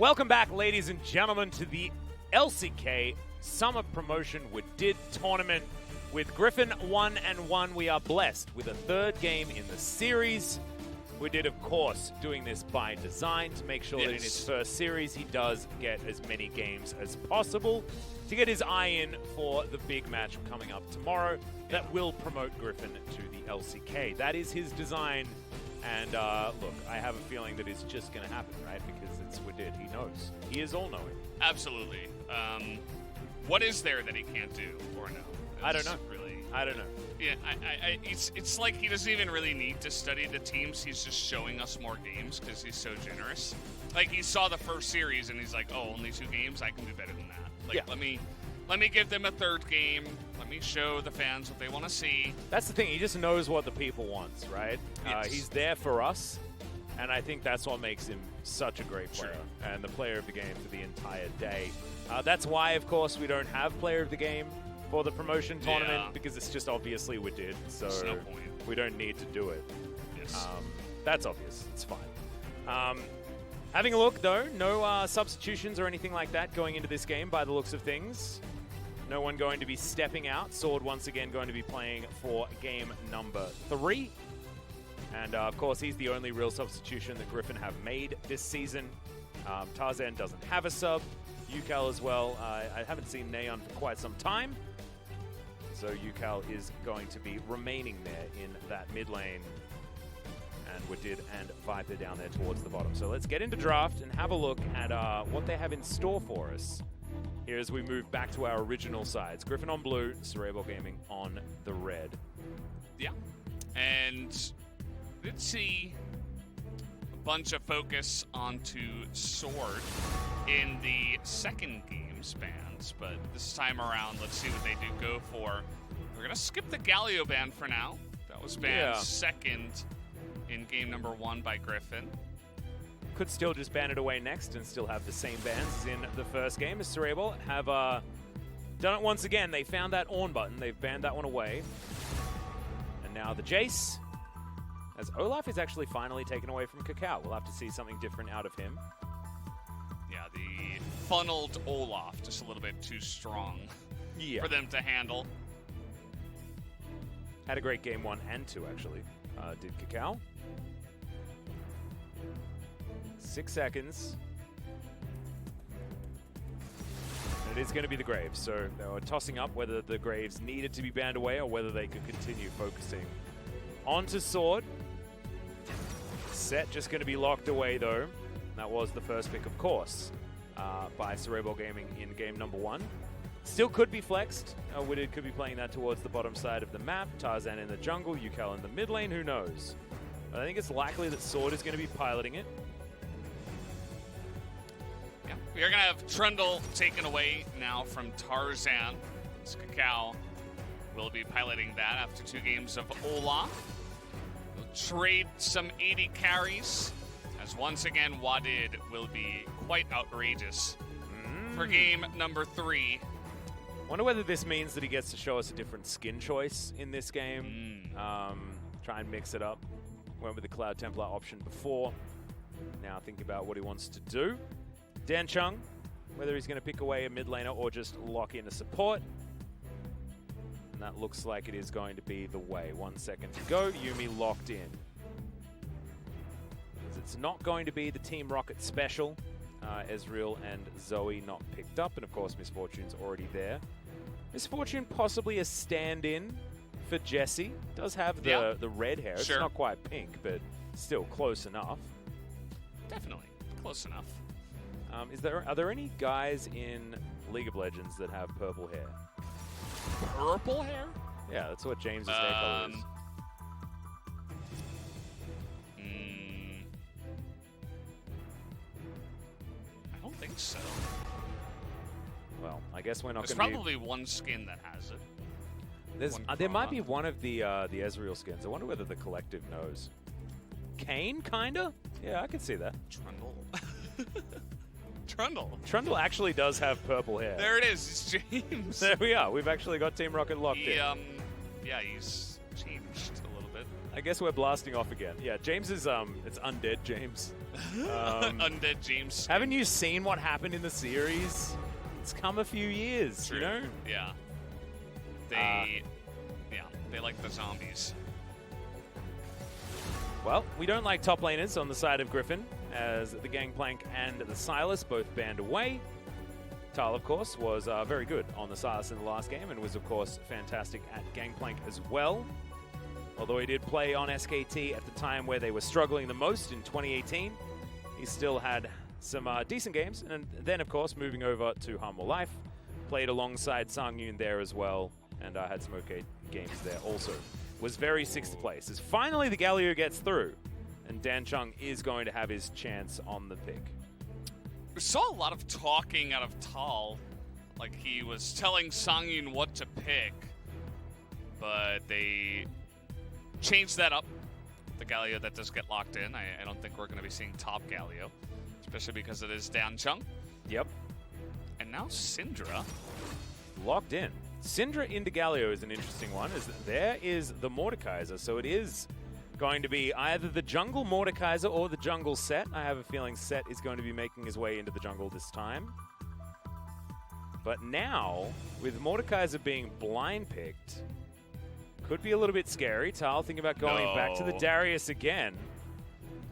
Welcome back, ladies and gentlemen, to the LCK Summer Promotion WDID Tournament. With Griffin 1-1, we are blessed with a third game in the series. WDID, of course, doing this by design to make sure that in his first series he does get as many games as possible to get his eye in for the big match coming up tomorrow that will promote Griffin to the LCK. That is his design. And look, I have a feeling that it's just going to happen, right? Because it's WDID. He knows. He is all-knowing. Absolutely. What is there that he can't do or no? I don't know. Really, I don't know. Yeah, it's like he doesn't even really need to study the teams. He's just showing us more games because he's so generous. Like, he saw the first series and he's like, oh, only 2 games? I can do better than that. Like, yeah. Let me give them a third game. Let me show the fans what they want to see. That's the thing. He just knows what the people want, right? Yes. He's there for us, and I think that's what makes him such a great player and the player of the game for the entire day. That's why, of course, we don't have player of the game for the promotion tournament because it's just obviously WDID, so no point. We don't need to do it. Yes. That's obvious. It's fine. Having a look, though, no substitutions or anything like that going into this game by the looks of things. No one going to be stepping out. Sword once again going to be playing for game number 3. And of course, he's the only real substitution that Griffin have made this season. Tarzan doesn't have a sub. Yucal as well. I haven't seen Neon for quite some time. So Yucal is going to be remaining there in that mid lane. And WDID and Viper down there towards the bottom. So let's get into draft and have a look at what they have in store for us here as we move back to our original sides. Griffin on blue, SEORABEOL Gaming on the red. Yeah. And let's see a bunch of focus onto Sword in the second game spans, but this time around, let's see what they do go for. We're going to skip the Galio ban for now. That was banned second in game number 1 by Griffin. Could still just ban it away next and still have the same bans as in the first game. As SEORABEOL have done it once again. They found that on button. They've banned that one away. And now the Jace, as Olaf is actually finally taken away from Cacao. We'll have to see something different out of him. Yeah, the funneled Olaf, just a little bit too strong for them to handle. Had a great game 1 and 2, actually. Did Cacao. 6 seconds. And it is going to be the Graves. So they were tossing up whether the Graves needed to be banned away or whether they could continue focusing onto Sword. Set just going to be locked away, though. That was the first pick, of course, by SEORABEOL Gaming in game number 1. Still could be flexed. WDID could be playing that towards the bottom side of the map. Tarzan in the jungle, Yucal in the mid lane, who knows? But I think it's likely that Sword is going to be piloting it. Yeah, we are going to have Trundle taken away now from Tarzan. Cacao will be piloting that after 2 games of Olaf. We'll trade some 80 carries, as once again, WDID will be quite outrageous for game number 3. Wonder whether this means that he gets to show us a different skin choice in this game. Try and mix it up. Went with the Cloud Templar option before. Now thinking about what he wants to do. Dan Chung, whether he's going to pick away a mid laner or just lock in a support. And that looks like it is going to be the way. 1 second to go. Yuumi locked in. It's not going to be the Team Rocket special. Ezreal and Zoe not picked up. And of course, Misfortune's already there. Misfortune possibly a stand-in for Jesse. Does have the red hair. It's not quite pink, but still close enough. Definitely close enough. Are there any guys in League of Legends that have purple hair? Purple hair? Yeah, that's what James's hair color is. I don't think so. Well, I guess we're not going to. There's probably one skin that has it. There might be one of the Ezreal skins. I wonder whether the collective knows. Kane, kinda? Yeah, I can see that. Trundle. Trundle. Trundle actually does have purple hair. There it is. It's James. There we are. We've actually got Team Rocket locked in. Yeah, he's changed a little bit. I guess we're blasting off again. Yeah, James is, it's undead James. Undead James. Haven't you seen what happened in the series? It's come a few years, True. you know? Yeah. They like the zombies. Well, we don't like top laners on the side of Griffin, as the Gangplank and the Silas both banned away. Tal, of course, was very good on the Silas in the last game and was, of course, fantastic at Gangplank as well. Although he did play on SKT at the time where they were struggling the most in 2018, he still had some decent games. And then, of course, moving over to Harmful Life, played alongside Sangyun there as well, and had some okay games there also. Was very 6th place, as finally the Galio gets through, and Dan Chung is going to have his chance on the pick. We saw a lot of talking out of Tal, like he was telling Sangyun what to pick, but they changed that up. The Galio that does get locked in. I don't think we're going to be seeing top Galio, especially because it is Dan Chung. Yep. And now Syndra. Locked in. Syndra into Galio is an interesting one, as there is the Mordekaiser, so it is going to be either the jungle Mordekaiser or the jungle Set. I have a feeling Set is going to be making his way into the jungle this time. But now, with Mordekaiser being blind picked, could be a little bit scary. Tal thinking about going back to the Darius again.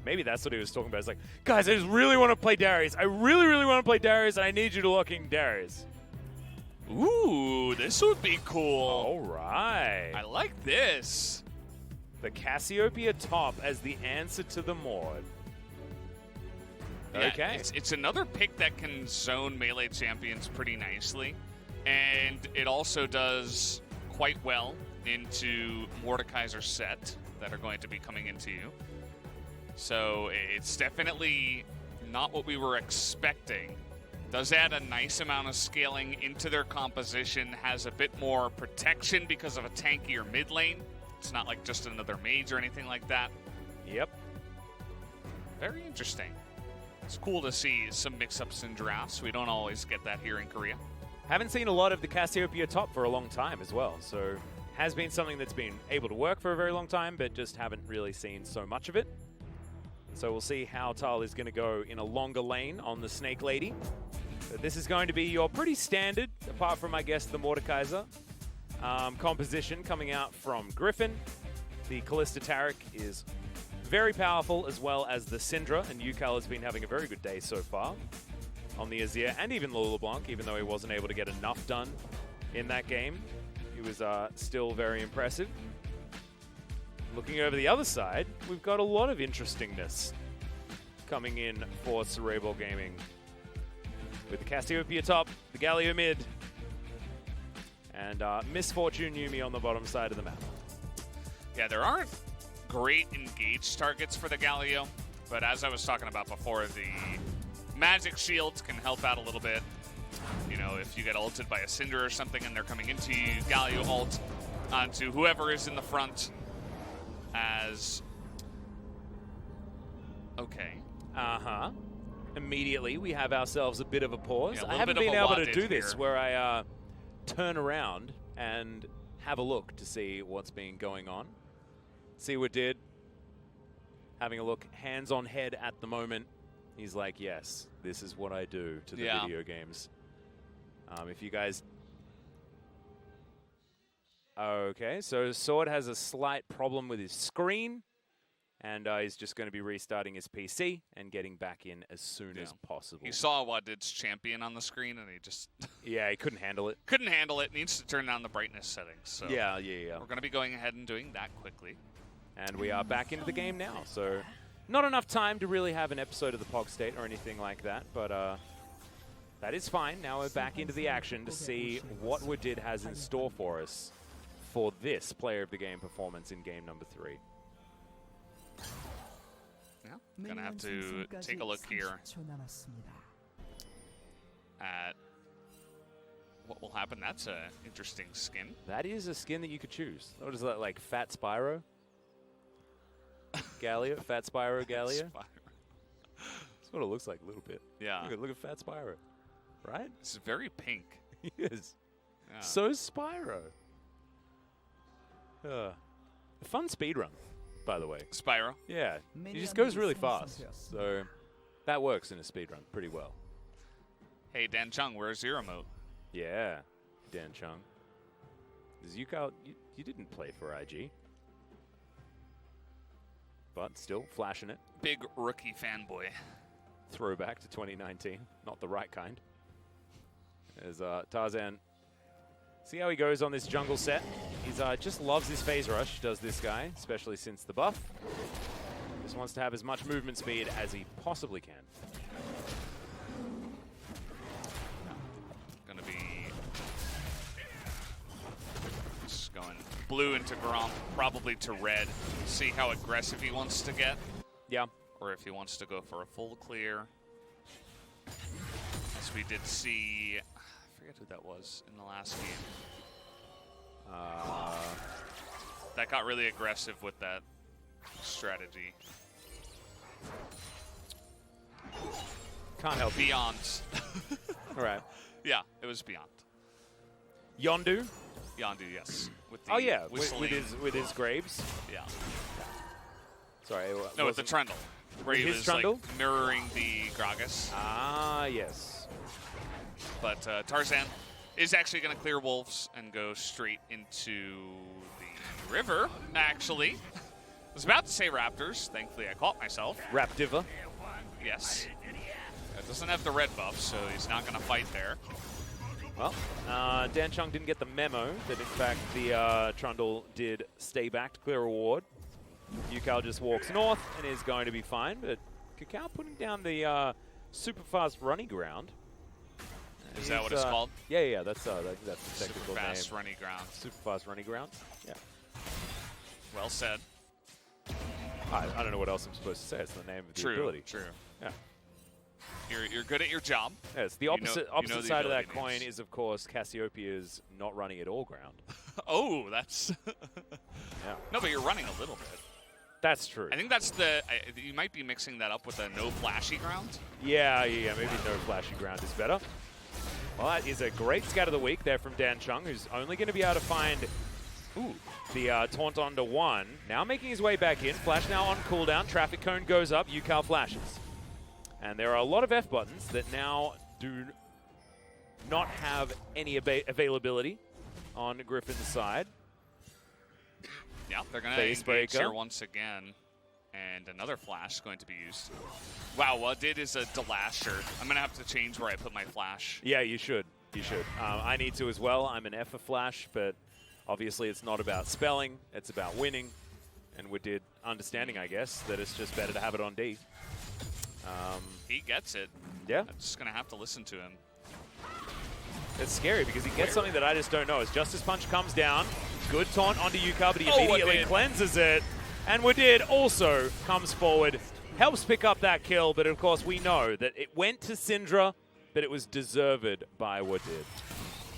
Maybe that's what he was talking about. It's like, guys, I just really want to play Darius. I really, really want to play Darius, and I need you to lock in Darius. Ooh, this would be cool. All right. I like this. The Cassiopeia top as the answer to the Mord. Yeah, Okay. It's another pick that can zone melee champions pretty nicely. And it also does quite well into Mordekaiser Set that are going to be coming into you. So it's definitely not what we were expecting. Does add a nice amount of scaling into their composition, has a bit more protection because of a tankier mid lane. It's not like just another mage or anything like that. Yep. Very interesting. It's cool to see some mix-ups in drafts. We don't always get that here in Korea. Haven't seen a lot of the Cassiopeia top for a long time as well, so has been something that's been able to work for a very long time, but just haven't really seen so much of it. So we'll see how Tal is going to go in a longer lane on the Snake Lady. But this is going to be your pretty standard, apart from, I guess, the Mordekaiser composition coming out from Griffin. The Callista Taric is very powerful, as well as the Syndra, and Yukal has been having a very good day so far on the Azir, and even LeBlanc, even though he wasn't able to get enough done in that game. He was still very impressive. Looking over the other side, we've got a lot of interestingness coming in for SEORABEOL Gaming. With the Cassiopeia top, the Galio mid, and Misfortune Yumi on the bottom side of the map. Yeah, there aren't great engaged targets for the Galio, but as I was talking about before, the magic shields can help out a little bit. You know, if you get ulted by a Cinder or something and they're coming into you, Galio ult onto whoever is in the front as... Okay. Uh-huh. Immediately, we have ourselves a bit of a pause. Yeah, I haven't been able to do this where I turn around and have a look to see what's been going on. See what did. Having a look, hands on head at the moment. He's like, yes, this is what I do to the video games. If you guys... Okay, so Sword has a slight problem with his screen. And he's just going to be restarting his PC and getting back in as soon as possible. He saw Wadid's champion on the screen, and he just... Yeah, he couldn't handle it. Couldn't handle it. Needs to turn down the brightness settings. So yeah. We're going to be going ahead and doing that quickly. And we are back into the game now. So not enough time to really have an episode of the Pog State or anything like that. But that is fine. Now we're back into the action to see what Wadid has in store for us for this Player of the Game performance in game number 3. Yeah, gonna have to take a look here at what will happen. That's an interesting skin. That is a skin that you could choose. What is that, like Fat Spyro? Galio? Fat Spyro Galio? That's what it looks like a little bit. Yeah. Look at Fat Spyro. Right? It's very pink. He is. Yeah. So Spyro. A fun speedrun. by the way. Spyro. Yeah, he just goes really fast. So that works in a speedrun pretty well. Hey, Dan Chung, where's your remote? Yeah, Dan Chung. Does Yukao, you didn't play for IG. But still flashing it. Big rookie fanboy. Throwback to 2019. Not the right kind. As Tarzan, see how he goes on this jungle set. He's just loves this phase rush, does this guy, especially since the buff. Just wants to have as much movement speed as he possibly can. Gonna be just going blue into Gromp, probably to red. See how aggressive he wants to get. Yeah. Or if he wants to go for a full clear. As we did see, I forget who that was in the last game. That got really aggressive with that strategy. Can't help you. Beyond. All right. Yeah, it was Beyond. Yondu. Yondu, yes. With the Oh yeah, whistling. with his Graves. Yeah. Sorry. No, with the Trundle. Where he his was Trundle? like mirroring the Gragas. Ah, yes. But Tarzan is actually going to clear Wolves and go straight into the river, actually. I was about to say Raptors. Thankfully, I caught myself. Raptiva. Yes. It doesn't have the red buff, so he's not going to fight there. Well, Dan Chung didn't get the memo that, in fact, the Trundle did stay back to clear a ward. Yukao just walks north and is going to be fine, but Kakao putting down the super fast runny ground. Is that what it's called? Yeah, that's the technical Super fast name. runny ground. Super fast runny ground. Yeah. Well said. I don't know what else I'm supposed to say. It's the name of the True, ability. true. Yeah. You're good at your job. Yes, the You know- opposite you know the side of that ability coin names. is, of course, Cassiopeia's not running at all ground. Oh, that's... Yeah. No, but you're running a little bit. That's true. I think that's the... you might be mixing that up with a no flashy ground. Yeah, maybe no flashy ground is better. Well, that is a great scout of the week there from Dan Chung, who's only going to be able to find the taunt onto one. Now making his way back in. Flash now on cooldown. Traffic cone goes up. Yukao flashes. And there are a lot of F buttons that now do not have any availability on Griffin's side. Yeah, they're going to Face engage breaker. here once again. And another flash is going to be used. Wow, what it is a delasher. I'm going to have to change where I put my flash. Yeah, you should. You should. I need to as well. I'm an F for Flash, but obviously it's not about spelling. It's about winning. And we did understanding, I guess, that it's just better to have it on D. He gets it. Yeah. I'm just going to have to listen to him. It's scary because he gets something that I just don't know. As Justice Punch comes down, good taunt onto Yukao, but he immediately cleanses it. And Wadid also comes forward, helps pick up that kill, but of course we know that it went to Syndra, but it was deserved by Wadid.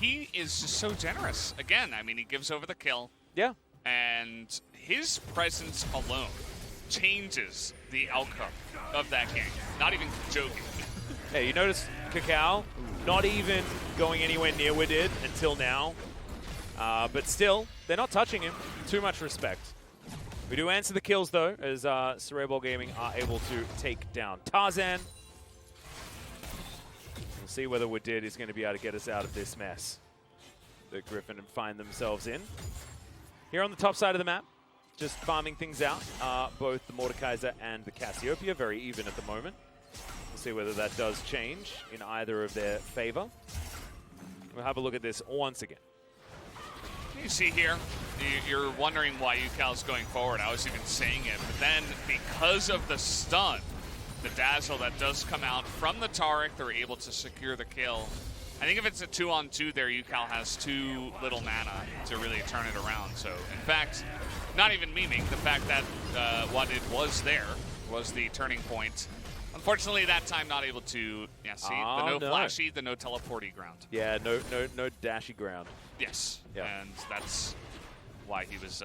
He is just so generous. Again, I mean, he gives over the kill. Yeah. And his presence alone changes the outcome of that game. Not even joking. Hey, you notice Kakao not even going anywhere near Wadid until now. But still, they're not touching him. Too much respect. We do answer the kills, though, as SEORABEOL Gaming are able to take down Tarzan. We'll see whether Wadid is going to be able to get us out of this mess that Griffin find themselves in. Here on the top side of the map, just farming things out. Both the Mordekaiser and the Cassiopeia, very even at the moment. We'll see whether that does change in either of their favor. We'll have a look at this once again. You see here, you're wondering why Yukao's going forward. I was even saying it. But then, because of the stun, the dazzle that does come out from the Taric, they're able to secure the kill. I think if it's a 2-on-2 there, Yukao has too little mana to really turn it around. So, in fact, not even memeing, the fact that what it was there was the turning point. Unfortunately, that time not able to, see, the no flashy, the no teleporty ground. Yeah, no dashy ground. Yes, yeah. And that's why he was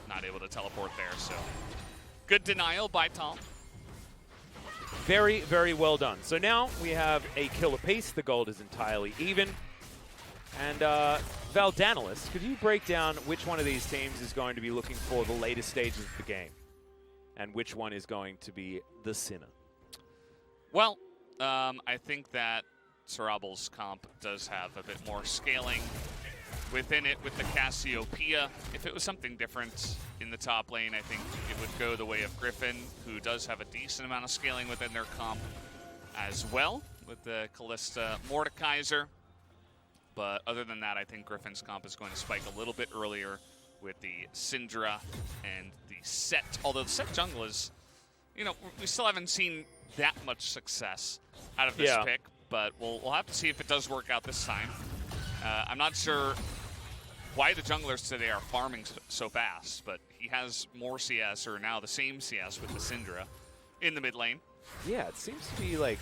not able to teleport there. So, good denial by Tom. Very, very well done. So now we have a kill apiece. The gold is entirely even. And Valdanalis, could you break down which one of these teams is going to be looking for the latest stages of the game? and which one is going to be the sinner? Well, I think that SEORABEOL's comp does have a bit more scaling within it with the Cassiopeia. If it was something different in the top lane, I think it would go the way of Griffin, who does have a decent amount of scaling within their comp as well, with the Callista Mordekaiser. But other than that, I think Griffin's comp is going to spike a little bit earlier with the Syndra and the Set. Although the Set jungle is, you know, we still haven't seen that much success out of this pick, but we'll have to see if it does work out this time. I'm not sure why the junglers today are farming so fast, but he has more CS, or now the same CS with the Syndra in the mid lane. Yeah, it seems to be like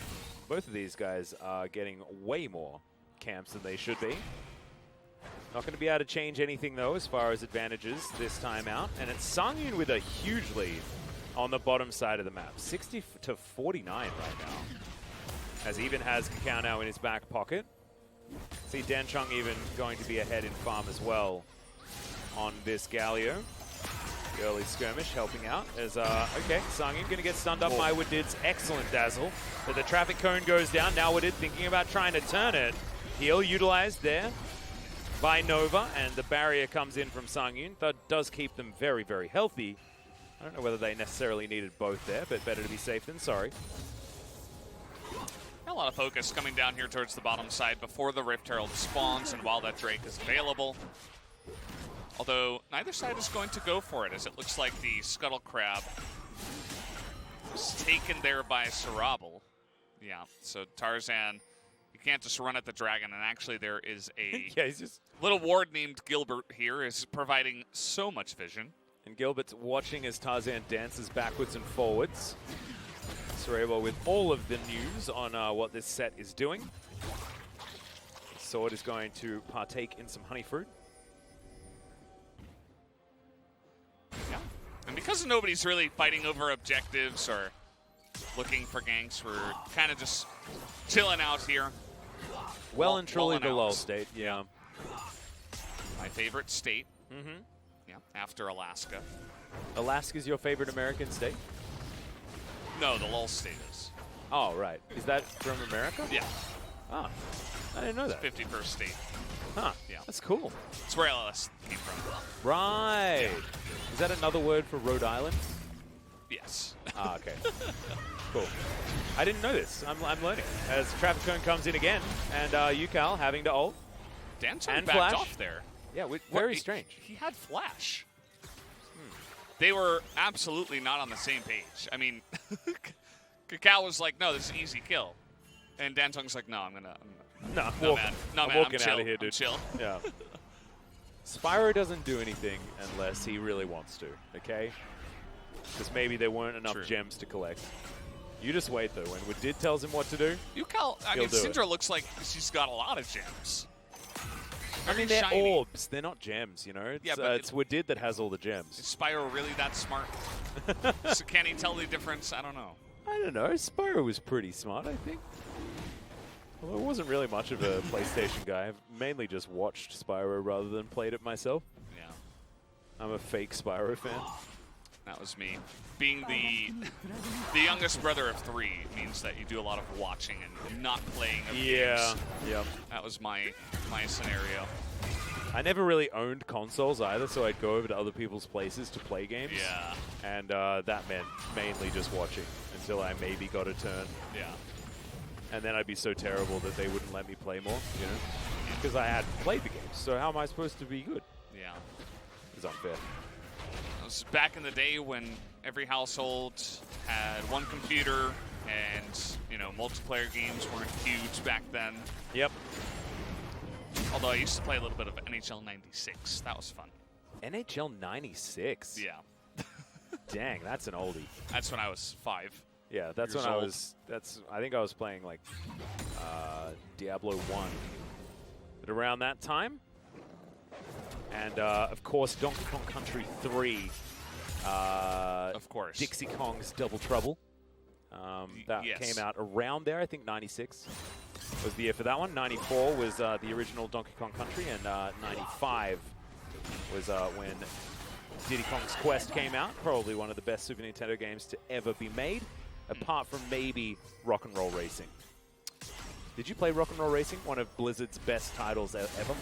both of these guys are getting way more camps than they should be. Not going to be able to change anything, though, as far as advantages this time out. And it's Sangyun with a huge lead on the bottom side of the map. 60 to 49 right now. As he even has Kakao now in his back pocket. See Danchong even going to be ahead in farm as well on this Galio. The early skirmish helping out as, okay, Sangyun going to get stunned up by Wadid's excellent dazzle. But the traffic cone goes down. Now Wadid thinking about trying to turn it. Heal utilized there by Nova, and the barrier comes in from Sangyun. That does keep them very, very healthy. I don't know whether they necessarily needed both there, but better to be safe than sorry. A lot of focus coming down here towards the bottom side before the Rift Herald spawns and while that Drake is available. Although neither side is going to go for it, as it looks like the Scuttle Crab was taken there by SEORABEOL. Yeah, so Tarzan, you can't just run at the dragon, and actually there is a he's just little ward named Gilbert here is providing so much vision. And Gilbert's watching as Tarzan dances backwards and forwards. SEORABEOL with all of the news on what this set is doing. Sword is going to partake in some honey fruit. Yeah. And because nobody's really fighting over objectives or looking for ganks, we're kind of just chilling out here. Well and truly the lull state, yeah. My favorite state. Mm-hmm. Yeah, after Alaska. Alaska's your favorite American state? No, the lull state is. Oh, right. Is that from America? Yeah. Ah, I didn't know that. 51st state. Huh, yeah. That's cool. It's where LS came from. Right. Is that another word for Rhode Island? Yes. Ah, okay. Cool. I didn't know this. I'm learning. As Traffic Cone comes in again, and Yukal having to ult. Danton and backed flash off there. Yeah, very strange. He had flash. They were absolutely not on the same page. I mean, Kakao was like, "No, this is an easy kill," and Dantong's like, "No, I'm man, I'm walking chill. out of here, dude. I'm chill." Yeah. Spyro doesn't do anything unless he really wants to. Okay. Because maybe there weren't enough gems to collect. You just wait though. When Wadid tells him what to do, Syndra looks like she's got a lot of gems. I mean, they're orbs. They're not gems, you know? It's, yeah, but it's Wadid that has all the gems. Is Spyro really that smart? So can he tell the difference? I don't know. I don't know. Spyro was pretty smart, I think. Although I wasn't really much of a PlayStation guy. I've mainly just watched Spyro rather than played it myself. Yeah. I'm a fake Spyro fan. That was me. Being the youngest brother of 3 means that you do a lot of watching and not playing of games. Yep. That was my scenario. I never really owned consoles either, so I'd go over to other people's places to play games. Yeah. And that meant mainly just watching until I maybe got a turn. Yeah. And then I'd be so terrible that they wouldn't let me play more, you know? Because I hadn't played the games, so how am I supposed to be good? Yeah. It's unfair. It was back in the day when every household had one computer and, you know, multiplayer games weren't huge back then. Yep. Although I used to play a little bit of NHL 96. That was fun. NHL 96? Yeah. Dang, that's an oldie. That's when I was 5. Yeah, that's when I was, I think I was playing like Diablo 1. But around that time. And, of course, Donkey Kong Country 3. Of course. Dixie Kong's Double Trouble. That came out around there, I think 96 was the year for that one. 94 was the original Donkey Kong Country, and 95 was when Diddy Kong's Quest came out, probably one of the best Super Nintendo games to ever be made, apart from maybe Rock and Roll Racing. Did you play Rock and Roll Racing? One of Blizzard's best titles ever?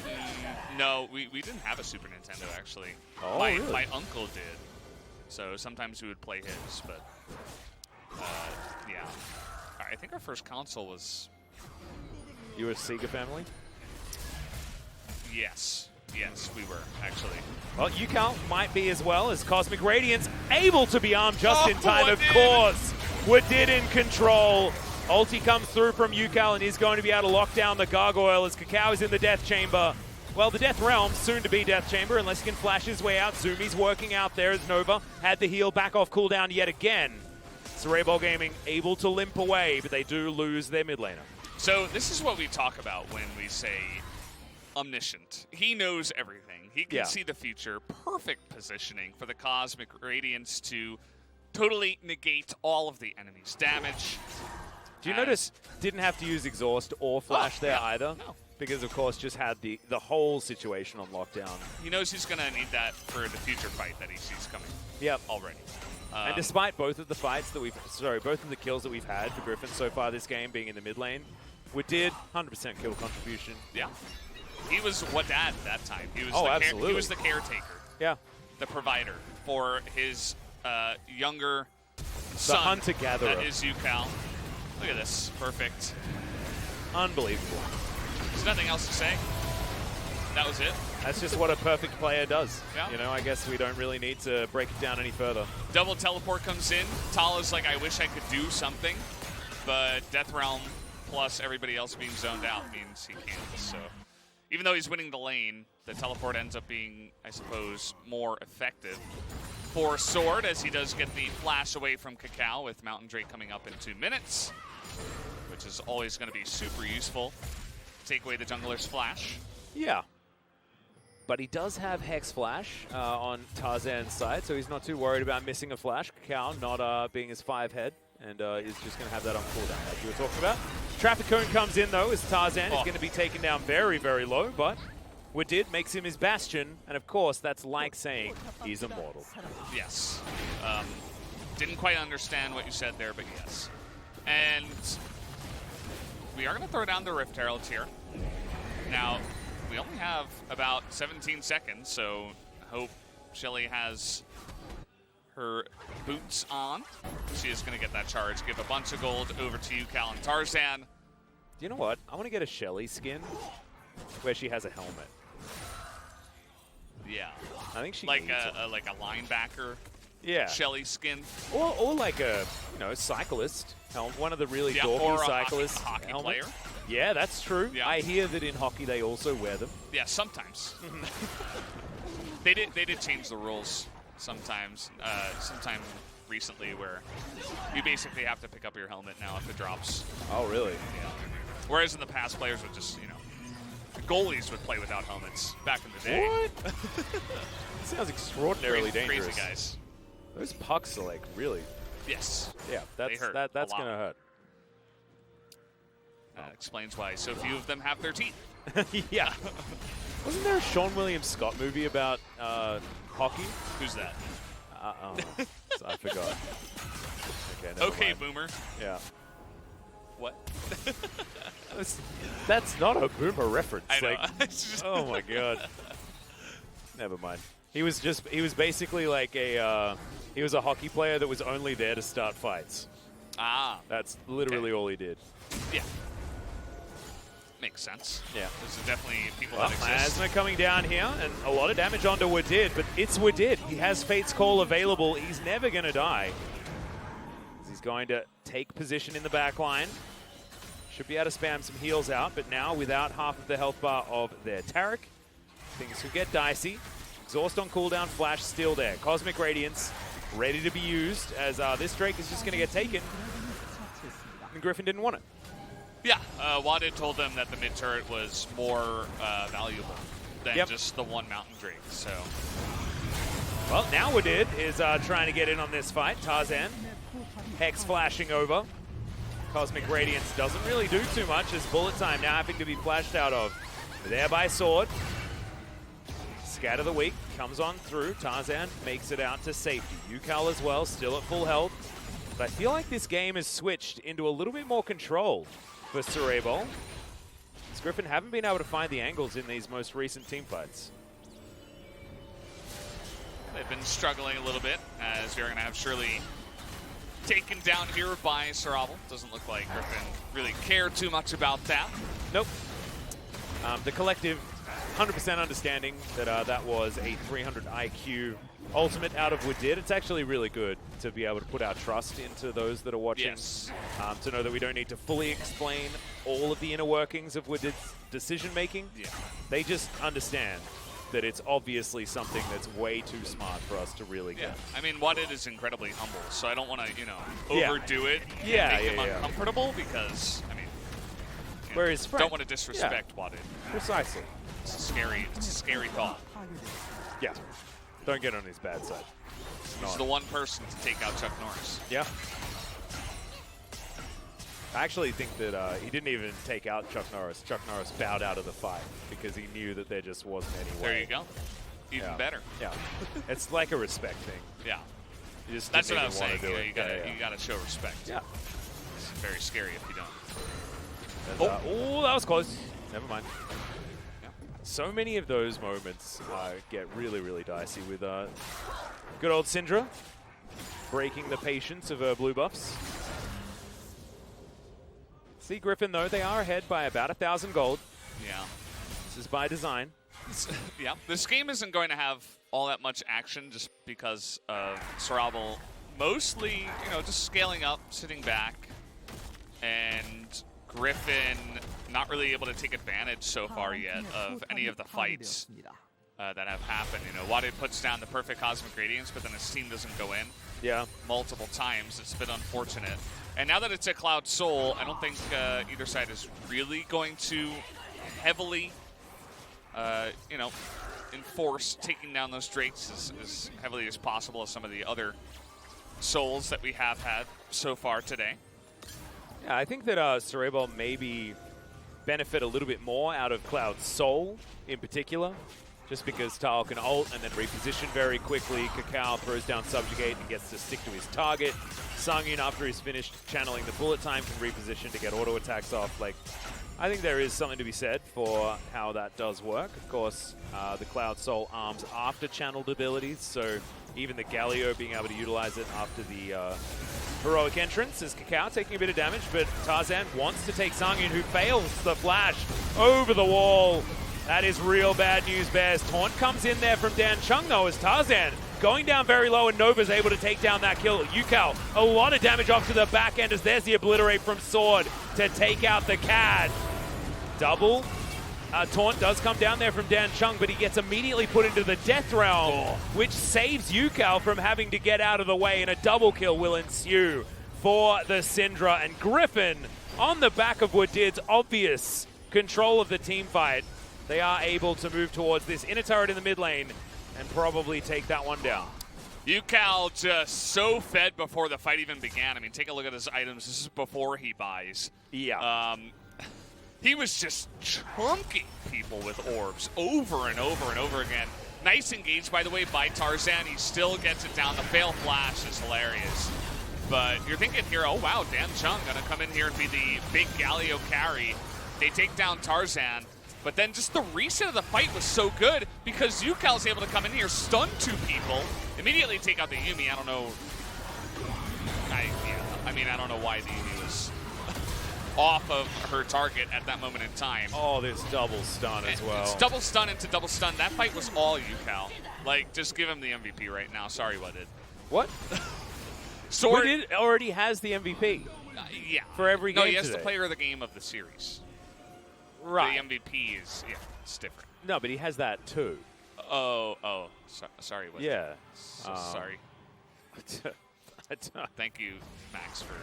No, we didn't have a Super Nintendo, actually. Oh, my, really? my uncle did. So sometimes we would play his, but yeah. I think our first console was... You were a Sega family? Yes. Yes, we were, actually. Well, UCal might be as well, as Cosmic Radiance able to be armed just in time, of Wadid. course. Wadid in control. Ulti comes through from UCal and is going to be able to lock down the Gargoyle as Kakao is in the Death Chamber. Well, the Death Realm, soon to be Death Chamber, unless he can flash his way out. Zumi's working out there as Nova had the heal back off cooldown yet again. SEORABEOL Gaming able to limp away, but they do lose their mid laner. So this is what we talk about when we say omniscient. He knows everything. He can see the future. Perfect positioning for the Cosmic Radiance to totally negate all of the enemy's damage. Do you notice didn't have to use exhaust or flash there either? No. Because, of course, just had the whole situation on lockdown. He knows he's going to need that for the future fight that he sees coming. Yep. Already. And despite both of the fights that both of the kills that we've had for Griffin so far this game being in the mid lane, we did 100% kill contribution. Yeah. He was Wadad that time. He was absolutely. He was the caretaker. Yeah. The provider for his younger The son. hunter-gatherer. That is UCal. Look at this. Perfect. Unbelievable. There's nothing else to say. That was it. That's just what a perfect player does. Yeah. You know, I guess we don't really need to break it down any further. Double teleport comes in. Tala's like, I wish I could do something, but Death Realm plus everybody else being zoned out means he can't. So even though he's winning the lane, the teleport ends up being, I suppose, more effective for Sword, as he does get the flash away from Kakao with Mountain Drake coming up in 2 minutes, which is always going to be super useful. Take away the jungler's flash. Yeah. But he does have Hex Flash on Tarzan's side, so he's not too worried about missing a flash. Kakao not being his 5-head, and is just going to have that on cooldown, like you were talking about. Traffic Cone comes in, though, as Tarzan is going to be taken down very, very low, but Wadid makes him his bastion, and of course, that's like saying he's immortal. Yes. Didn't quite understand what you said there, but yes. And we are going to throw down the Rift Herald here. Now, we only have about 17 seconds, so I hope Shelly has her boots on. She is going to get that charge, give a bunch of gold over to you, Cal and Tarzan. You know what? I want to get a Shelly skin where she has a helmet. Yeah. I think she like needs it. like a linebacker Shelly skin. Or like a, cyclist helmet. One of the really dorky or a cyclist hockey helmets. player. Yeah, that's true. Yeah. I hear that in hockey they also wear them. Yeah, sometimes. They did change the rules sometimes. Sometime recently, where you basically have to pick up your helmet now if it drops. Oh, really? Yeah. Whereas in the past, players would just, the goalies would play without helmets back in the day. What? Sounds extraordinarily dangerous. Crazy guys. Those pucks are like really. Yes. Yeah, that's gonna hurt. That explains why so few of them have their teeth. Yeah. Wasn't there a Sean William Scott movie about hockey? Who's that? I forgot. Okay, never mind. Boomer. Yeah. What? That's not a Boomer reference. I know. Like, oh my god. Never mind. He was basically like he was a hockey player that was only there to start fights. Ah. That's literally all he did. Yeah. Makes sense. Yeah. There's definitely people that exist. Asma coming down here, and a lot of damage onto Wadid, but it's Wadid. He has Fate's Call available. He's never going to die. He's going to take position in the back line. Should be able to spam some heals out, but now without half of the health bar of their Taric, things could get dicey. Exhaust on cooldown, flash still there. Cosmic Radiance ready to be used as this Drake is just going to get taken. And Griffin didn't want it. Yeah, Wadid told them that the mid turret was more valuable than just the one Mountain Drake. So, well, now Wadid is trying to get in on this fight. Tarzan, Hex flashing over. Cosmic Radiance doesn't really do too much as bullet time now having to be flashed out of. There by Sword. Scatter the Weak comes on through. Tarzan makes it out to safety. UCal as well, still at full health. But I feel like this game has switched into a little bit more control for SEORABEOL. Griffin haven't been able to find the angles in these most recent team fights. They've been struggling a little bit, as we're going to have Shirley taken down here by SEORABEOL. Doesn't look like Griffin really cared too much about that. Nope. The collective 100% understanding that that was a 300 IQ ultimate out of Woodid. It's actually really good to be able to put our trust into those that are watching. Yes. To know that we don't need to fully explain all of the inner workings of Woodid's decision-making. Yeah. They just understand that it's obviously something that's way too smart for us to really get. I mean, Woodid is incredibly humble, so I don't want to, Yeah. overdo it and Yeah, make him yeah. uncomfortable because, I mean, Whereas don't want to disrespect Woodid. Precisely. It's a scary thought. Yeah. Don't get on his bad side. He's the one person to take out Chuck Norris. Yeah. I actually think that he didn't even take out Chuck Norris. Chuck Norris bowed out of the fight because he knew that there just wasn't any way. There you go. Even better. Yeah. It's like a respect thing. Yeah. You just That's what I didn't was even saying. wanna do it. You gotta show respect. Yeah. It's very scary if you don't. Oh, that was close. Never mind. Yeah. So many of those moments get really, really dicey with good old Syndra breaking the patience of her blue buffs. See Griffin, though, they are ahead by about 1,000 gold. Yeah. This is by design. Yeah. This game isn't going to have all that much action just because of SEORABEOL mostly, just scaling up, sitting back, and Griffin not really able to take advantage so far yet of any of the fights that have happened. Woodid puts down the perfect Cosmic Radiance, but then his team doesn't go in. Yeah. Multiple times. It's been unfortunate. And now that it's a Cloud Soul, I don't think either side is really going to heavily, enforce taking down those Drakes as heavily as possible as some of the other Souls that we have had so far today. Yeah, I think that SEORABEOL maybe benefit a little bit more out of Cloud Soul in particular, just because Tile can ult and then reposition very quickly. Kakao throws down Subjugate and gets to stick to his target. Sangyun, after he's finished channeling the bullet time, can reposition to get auto attacks off. I think there is something to be said for how that does work. Of course, the Cloud Soul arms after channeled abilities, so even the Galio being able to utilize it after the heroic entrance is Kakao taking a bit of damage, but Tarzan wants to take Sangyun, who fails the flash over the wall. That is real bad news, Bears. Taunt comes in there from Dan Chung, though, as Tarzan going down very low, and Nova's able to take down that kill. UCal, a lot of damage off to the back end, as there's the Obliterate from Sword to take out the CAD. Double taunt does come down there from Dan Chung, but he gets immediately put into the Death Realm, which saves UCal from having to get out of the way, and a double kill will ensue for the Syndra. And Griffin, on the back of Woodid's obvious control of the team fight, they are able to move towards this inner turret in the mid lane and probably take that one down. UCal just so fed before the fight even began. I mean, take a look at his items. This is before he buys. Yeah. He was just chunking people with orbs over and over and over again. Nice engage, by the way, by Tarzan. He still gets it down. The fail flash is hilarious. But you're thinking here, oh, wow, Dan Chung going to come in here and be the big Galio carry. They take down Tarzan. But then just the reset of the fight was so good because UCal's able to come in here, stun 2 people, immediately take out the Yuumi. I don't know. I don't know why the Yuumi was off of her target at that moment in time. Oh, there's double stun as well. It's double stun into double stun. That fight was all UCal. Just give him the MVP right now. Sorry, Woodid. What? Sword Woodid already has the MVP. Yeah. For every game No, he has today. the player of the game of the series. Right. The MVP is, it's different. No, but he has that too. Sorry, Woodid. Yeah. Sorry. Thank you, Max, for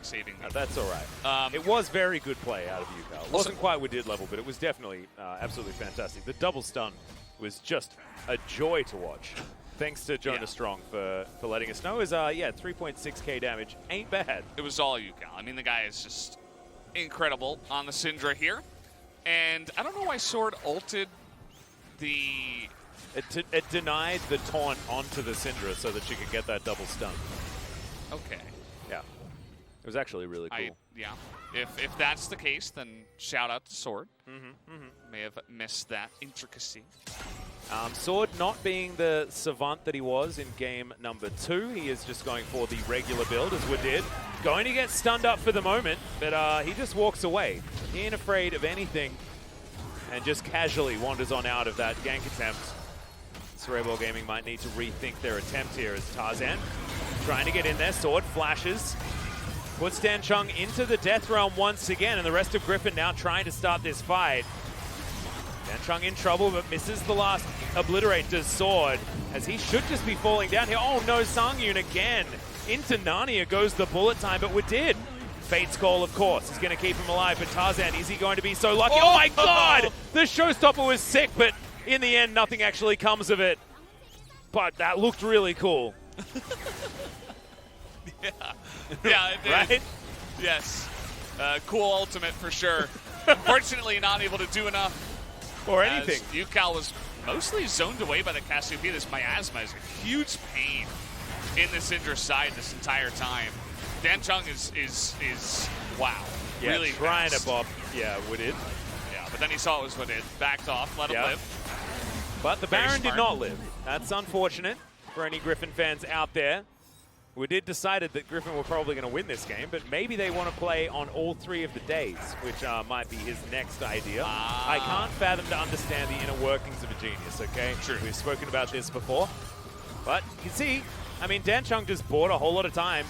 saving me. That's all right. It was very good play out of UCal. It wasn't quite Woodid level, but it was definitely absolutely fantastic. The double stun was just a joy to watch. Thanks to Jonah Strong for letting us know. It was 3.6k damage. Ain't bad. It was all UCal. I mean, the guy is just incredible on the Syndra here. And I don't know why Sword ulted the It denied the taunt onto the Syndra so that she could get that double stun. Okay. Yeah. It was actually really cool. Yeah. If that's the case, then shout out to Sword. May have missed that intricacy. Sword not being the savant that he was in game number 2. He is just going for the regular build, as we did. Going to get stunned up for the moment, but he just walks away. He ain't afraid of anything and just casually wanders on out of that gank attempt. SEORABEOL Gaming might need to rethink their attempt here as Tarzan trying to get in there. Sword flashes. Puts Dan Chung into the death realm once again, and the rest of Griffin now trying to start this fight. Dan Chung in trouble, but misses the last obliterate to Sword, as he should just be falling down here. Oh no, Sangyun again. Into Narnia goes the bullet time, but we did. Fate's call, of course, is going to keep him alive, but Tarzan, is he going to be so lucky? Oh my god! The showstopper was sick, but in the end, nothing actually comes of it. But that looked really cool. Yeah, it did. Right? Yes. Cool ultimate for sure. Unfortunately, not able to do enough. Or anything. Yukal was mostly zoned away by the Cassiopeia. This miasma is a huge pain in the Syndra side this entire time. Dan Chung is wow. Yeah, really trying fast. to bop. Yeah, Woodid. Yeah, but then he saw it was Woodid. Backed off, let him live. But the Baron did not live. That's unfortunate for any Griffin fans out there. We did decided that Griffin were probably going to win this game, but maybe they want to play on all 3 of the days, which might be his next idea. I can't fathom to understand the inner workings of a genius, okay? True. We've spoken about this before. But you can see, I mean, Dan Chung just bought a whole lot of time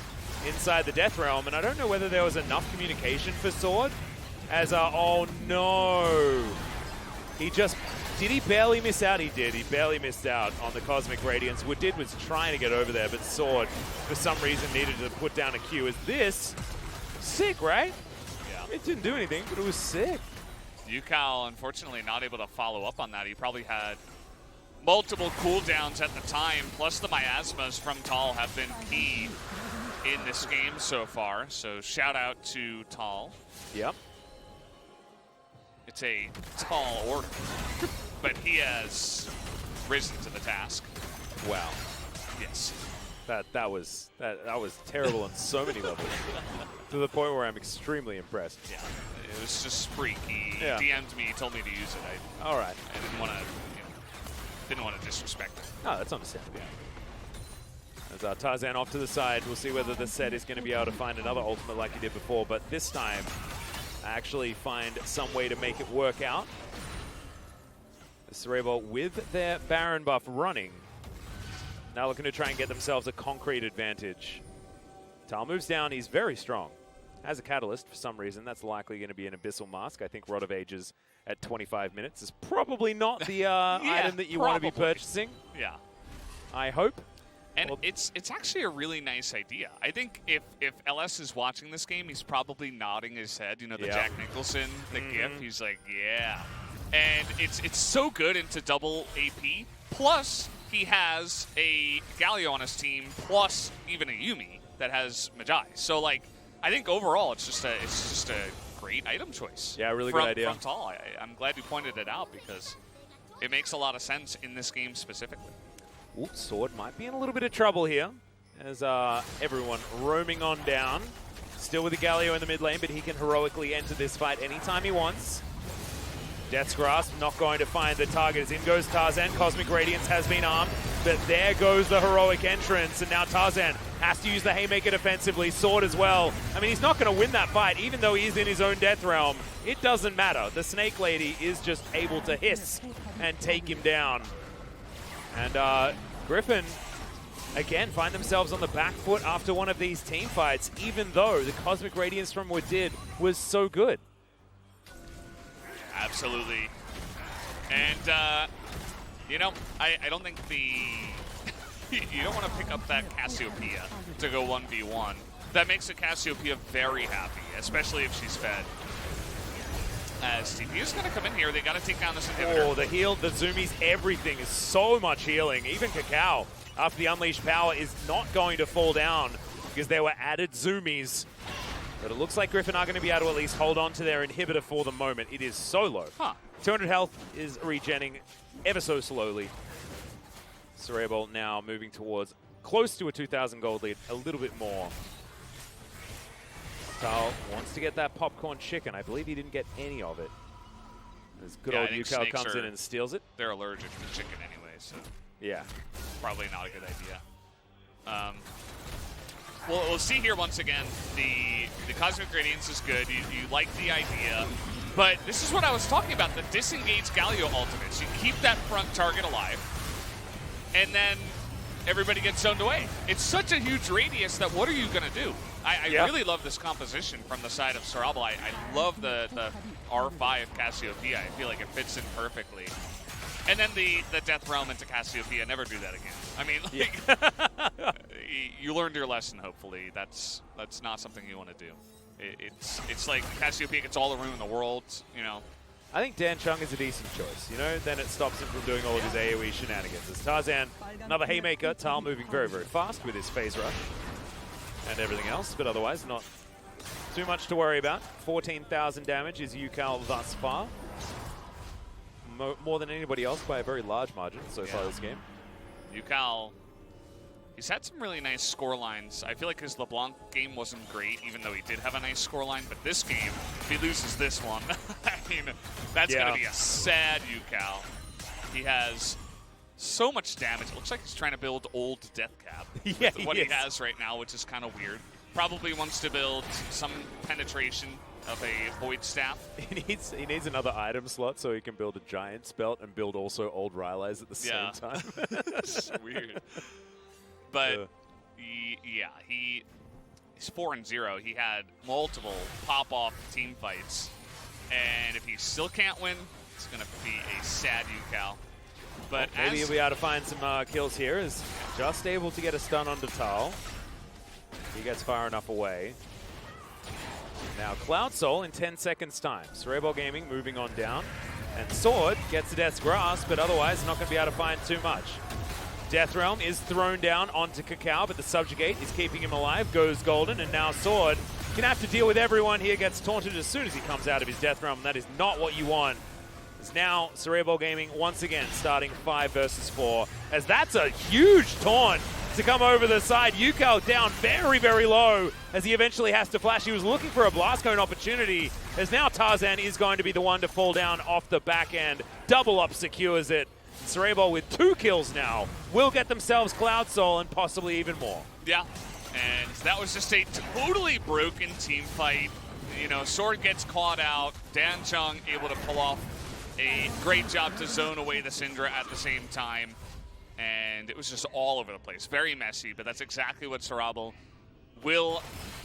inside the Death Realm, and I don't know whether there was enough communication for Sword, as, oh no! Did he barely miss out? He did. He barely missed out on the Cosmic Radiance. What did was trying to get over there, but Sword, for some reason, needed to put down a Q. Is this sick, right? Yeah. It didn't do anything, but it was sick. Yukal, unfortunately, not able to follow up on that. He probably had multiple cooldowns at the time, plus the miasmas from Tal have been key in this game so far. So shout out to Tal. Yep. It's a tall order, but he has risen to the task. Wow. Yes. That was terrible on so many levels. To the point where I'm extremely impressed. Yeah. It was just freak. He DM'd me, told me to use it. All right. I didn't want to disrespect it. No, that's understandable. As Tarzan off to the side, we'll see whether the set is going to be able to find another ultimate like he did before, but this time actually find some way to make it work out. SEORABEOL with their Baron buff running, now looking to try and get themselves a concrete advantage. Tal moves down, he's very strong. As a catalyst, for some reason, that's likely going to be an Abyssal Mask. I think Rod of Ages at 25 minutes is probably not the item that you want to be purchasing. Yeah. I hope. And it's actually a really nice idea. I think if LS is watching this game, he's probably nodding his head. You know, the Jack Nicholson, the gif. He's like, yeah. And it's so good into double AP. Plus, he has a Galio on his team, plus even a Yuumi that has Magi. So, like, I think overall it's just a great item choice. Yeah, really good idea. From Tal. I'm glad you pointed it out because it makes a lot of sense in this game specifically. Ooh, Sword might be in a little bit of trouble here, as everyone roaming on down. Still with the Galio in the mid lane, but he can heroically enter this fight anytime he wants. Death's Grasp not going to find the target, as in goes Tarzan. Cosmic Radiance has been armed, but there goes the heroic entrance, and now Tarzan has to use the Haymaker defensively. Sword as well. I mean, he's not going to win that fight, even though he is in his own Death Realm. It doesn't matter. The Snake Lady is just able to hiss and take him down. And Griffin, again, find themselves on the back foot after one of these team fights, even though the Cosmic Radiance from Wadid was so good. Absolutely. And, you know, I don't think you don't want to pick up that Cassiopeia to go 1v1. That makes the Cassiopeia very happy, especially if she's fed. As TP is going to come in here, they got to take down this inhibitor. Oh, the heal, the zoomies, everything is so much healing. Even Cacao, after the unleashed power, is not going to fall down because there were added zoomies. But it looks like Griffin are going to be able to at least hold on to their inhibitor for the moment. It is so low. 200 health is regenning ever so slowly. SEORABEOL now moving towards close to a 2,000 gold lead, a little bit more. Tal wants to get that popcorn chicken. I believe he didn't get any of it. As good old Yukal comes in and steals it. They're allergic to chicken anyway, so yeah, probably not a good idea. Well, we'll see here once again. The Cosmic Gradients is good. You like the idea. But this is what I was talking about, the disengage Galio ultimates. You keep that front target alive, and then everybody gets zoned away. It's such a huge radius that what are you going to do? I really love this composition from the side of SEORABEOL. I love the R5 Cassiopeia. I feel like it fits in perfectly. And then the Death Realm into Cassiopeia. Never do that again. I mean, you learned your lesson, hopefully. That's not something you want to do. It's like Cassiopeia gets all the room in the world, you know. I think Dan Chung is a decent choice, you know, then it stops him from doing all of his AoE shenanigans. As Tarzan, another haymaker, Tal moving very, very fast with his phase rush and everything else, but otherwise not too much to worry about. 14,000 damage is Yukal thus far. More than anybody else by a very large margin so far this game. Yukal, he's had some really nice score lines. I feel like his LeBlanc game wasn't great, even though he did have a nice score line. But this game, if he loses this one, I mean, that's going to be a sad Yukal. He has so much damage. It looks like he's trying to build old Death Cap with what he has right now, which is kind of weird. Probably wants to build some penetration of a Void Staff. He needs another item slot so he can build a Giant's Belt and build also old Rylai's at the same time. It's weird. But he's 4-0. He had multiple pop-off team fights, and if he still can't win, it's going to be a sad Yukal. But maybe he'll be able to find some kills here. Is just able to get a stun onto Tal. He gets far enough away. Now Cloud Soul in 10 seconds time. SEORABEOL Gaming moving on down, and Sword gets the Death's Grasp, but otherwise not going to be able to find too much. Death Realm is thrown down onto Cacao, but the Subjugate is keeping him alive, goes golden, and now Sword can have to deal with everyone here, gets taunted as soon as he comes out of his Death Realm, and that is not what you want. As now SEORABEOL Gaming once again starting 5 versus 4, as that's a huge taunt to come over the side. Yukal down very, very low as he eventually has to flash. He was looking for a Blast Cone opportunity, as now Tarzan is going to be the one to fall down off the back end. Double up secures it. SEORABEOL with 2 kills now will get themselves Cloud Soul and possibly even more. Yeah, and that was just a totally broken team fight. You know, Sword gets caught out. Dan Chung able to pull off a great job to zone away the Syndra at the same time. And it was just all over the place. Very messy, but that's exactly what SEORABEOL will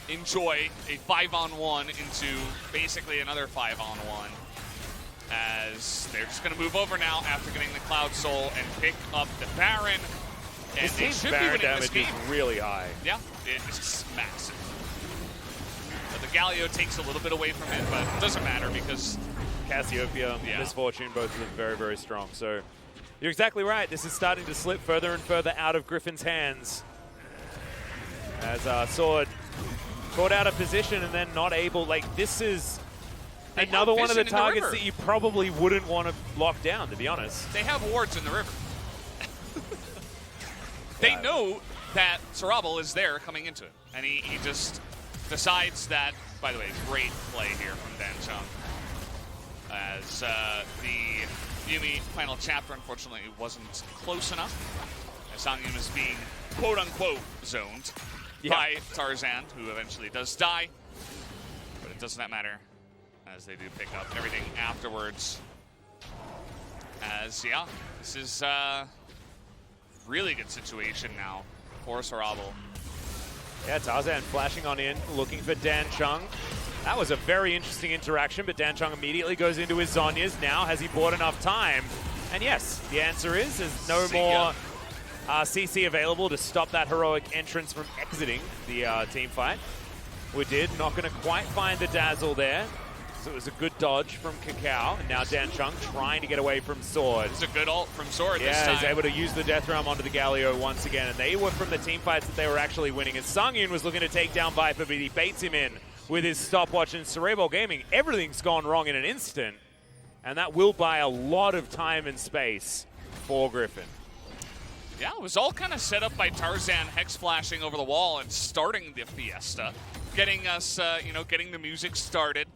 enjoy. A 5-on-1 into basically another 5-on-1. As they're just going to move over now after getting the Cloud Soul and pick up the Baron. And they should be winning this game. Is really high. Yeah, it's massive. But the Galio takes a little bit away from it, but it doesn't matter because Cassiopeia, Misfortune, both of them very, very strong. So you're exactly right. This is starting to slip further and further out of Griffin's hands. As Sword caught out of position and then not able, like this is another one of the targets that you probably wouldn't want to lock down, to be honest. They have wards in the river. They know that SEORABEOL is there coming into it. And he just decides that, by the way, great play here from Dan Chung. As the Yuumi final chapter, unfortunately, wasn't close enough. As Sangyun is being, quote-unquote, zoned by Tarzan, who eventually does die. But it does not matter, as they do pick up everything afterwards. As, this is a really good situation now for SEORABEOL. Yeah, Tarzan flashing on in, looking for Dan Chung. That was a very interesting interaction, but Dan Chung immediately goes into his Zhonya's. Now, has he bought enough time? And yes, the answer is there's no more CC available to stop that heroic entrance from exiting the team fight. We did, not going to quite find the dazzle there. So it was a good dodge from Cacao, and now Dan Chung trying to get away from Sword. It's a good ult from Sword this time. Yeah, he's able to use the Death Realm onto the Galio once again, and they were from the team fights that they were actually winning. And Sangyun was looking to take down Viper, but he baits him in with his stopwatch. And SEORABEOL Gaming, everything's gone wrong in an instant. And that will buy a lot of time and space for Griffin. Yeah, it was all kind of set up by Tarzan hex flashing over the wall and starting the fiesta, getting us, getting the music started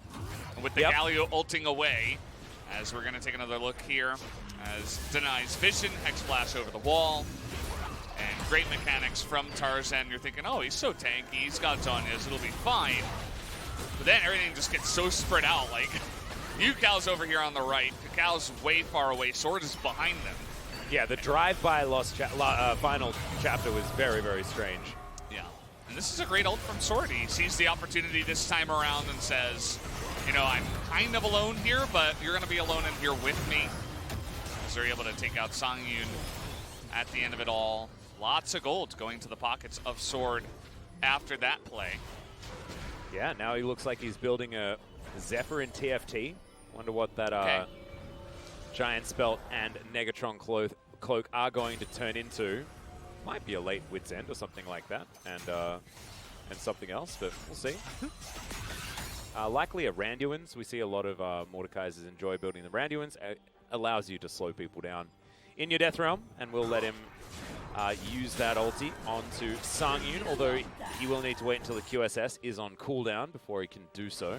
with the Galio ulting away. As we're going to take another look here, as denies vision, hex flash over the wall, and great mechanics from Tarzan. You're thinking, oh, he's so tanky, he's got Zhonya's, it'll be fine. But then everything just gets so spread out, like, Yukao's over here on the right, Kakal's way far away, Sword is behind them. Yeah, the drive-by final chapter was very, very strange. Yeah, and this is a great ult from Sword. He sees the opportunity this time around and says, you know, I'm kind of alone here, but you're going to be alone in here with me. As they're able to take out Songyun at the end of it all. Lots of gold going to the pockets of Sword after that play. Yeah, now he looks like he's building a Zephyr in TFT. Wonder what that Giant's Belt and Negatron cloak are going to turn into. Might be a late Wit's End or something like that, and something else, but we'll see. Likely a Randuin's. We see a lot of Mordekaisers enjoy building the Randuin's. Allows you to slow people down in your Death Realm, and we'll let him use that ulti onto Songyun, although he will need to wait until the QSS is on cooldown before he can do so.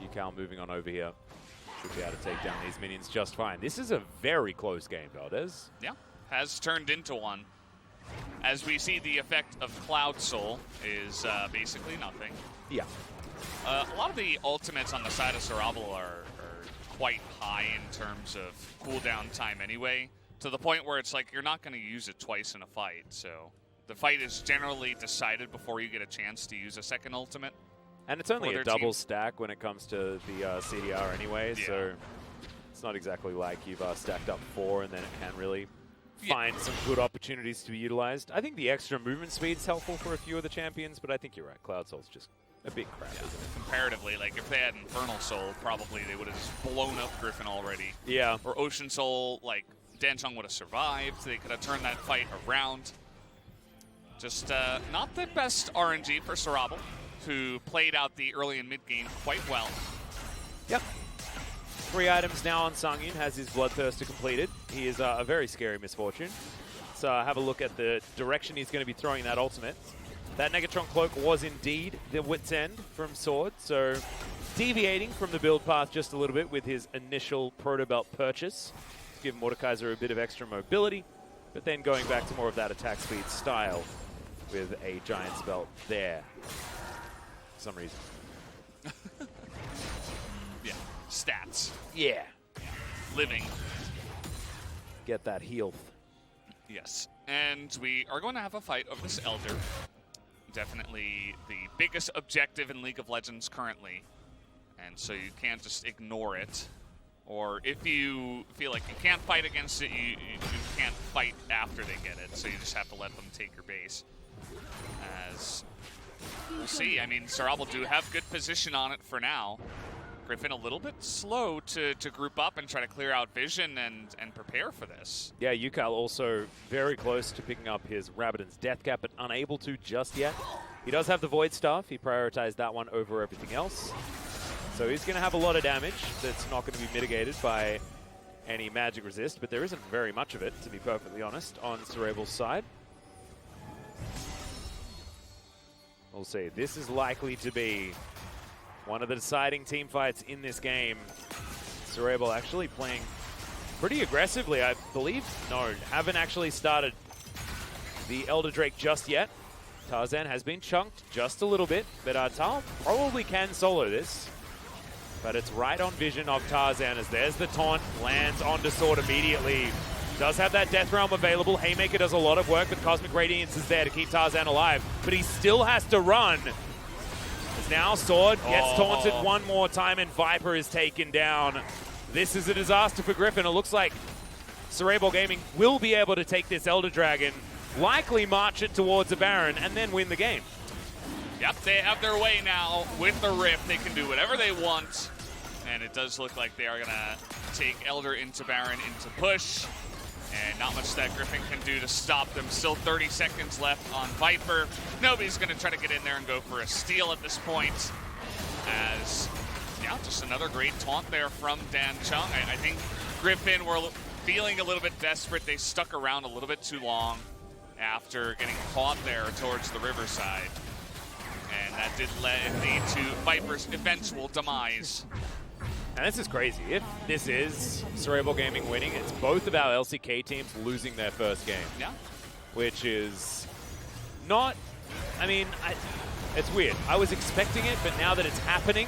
Yukao moving on over here. Should be able to take down these minions just fine. This is a very close game, Valdez. Yeah, has turned into one. As we see, the effect of Cloud Soul is basically nothing. Yeah. A lot of the ultimates on the side of SEORABEOL are quite high in terms of cooldown time anyway, to the point where it's like you're not going to use it twice in a fight. So the fight is generally decided before you get a chance to use a second ultimate. And it's only a double stack when it comes to the CDR anyway, so it's not exactly like you've stacked up 4 and then it can really find some good opportunities to be utilized. I think the extra movement speed is helpful for a few of the champions, but I think you're right. Cloud Soul's just a bit crap, isn't it? Comparatively, like if they had Infernal Soul, probably they would have just blown up Griffin already. Yeah. Or Ocean Soul, like Danchong would have survived. They could have turned that fight around. Just not the best RNG for SEORABEOL, who played out the early and mid game quite well. Yep. 3 items now on Songyun, has his Bloodthirster completed. He is a very scary misfortune. So have a look at the direction he's going to be throwing that ultimate. That Negatron Cloak was indeed the Wit's End from Sword, so deviating from the build path just a little bit with his initial Proto Belt purchase. Give Mordekaiser a bit of extra mobility, but then going back to more of that attack speed style with a Giant's Belt there. For some reason. Yeah. Stats. Yeah. Living. Get that heal. Yes. And we are going to have a fight of this Elder. Definitely the biggest objective in League of Legends currently. And so you can't just ignore it. Or if you feel like you can't fight against it, you can't fight after they get it. So you just have to let them take your base. As we'll see. I mean, SEORABEOL do have good position on it for now. Griffin a little bit slow to group up and try to clear out vision and prepare for this. Yeah, Yukal also very close to picking up his Rabbidan's Death Cap, but unable to just yet. He does have the Void Staff. He prioritized that one over everything else. So he's going to have a lot of damage that's not going to be mitigated by any magic resist, but there isn't very much of it, to be perfectly honest, on SEORABEOL's side. We'll see. This is likely to be one of the deciding team fights in this game. SEORABEOL actually playing pretty aggressively, I believe. No, haven't actually started the Elder Drake just yet. Tarzan has been chunked just a little bit, but Tal probably can solo this. But it's right on vision of Tarzan as there's the taunt, lands onto Sword immediately. Does have that Death Realm available. Haymaker does a lot of work, but Cosmic Radiance is there to keep Tarzan alive. But he still has to run. As now Sword gets taunted one more time and Viper is taken down. This is a disaster for Griffin. It looks like SEORABEOL Gaming will be able to take this Elder Dragon, likely march it towards a Baron, and then win the game. Yep, they have their way now. With the Rift, they can do whatever they want. And it does look like they are going to take Elder into Baron into push. And not much that Griffin can do to stop them. Still 30 seconds left on Viper. Nobody's going to try to get in there and go for a steal at this point. As, yeah, just another great taunt there from Dan Chung. I think Griffin were feeling a little bit desperate. They stuck around a little bit too long after getting caught there towards the riverside. And that did lead to Viper's eventual demise. And this is crazy. If this is SEORABEOL Gaming winning, it's both of our LCK teams losing their first game. Yeah. Which is not, I mean, it's weird. I was expecting it, but now that it's happening,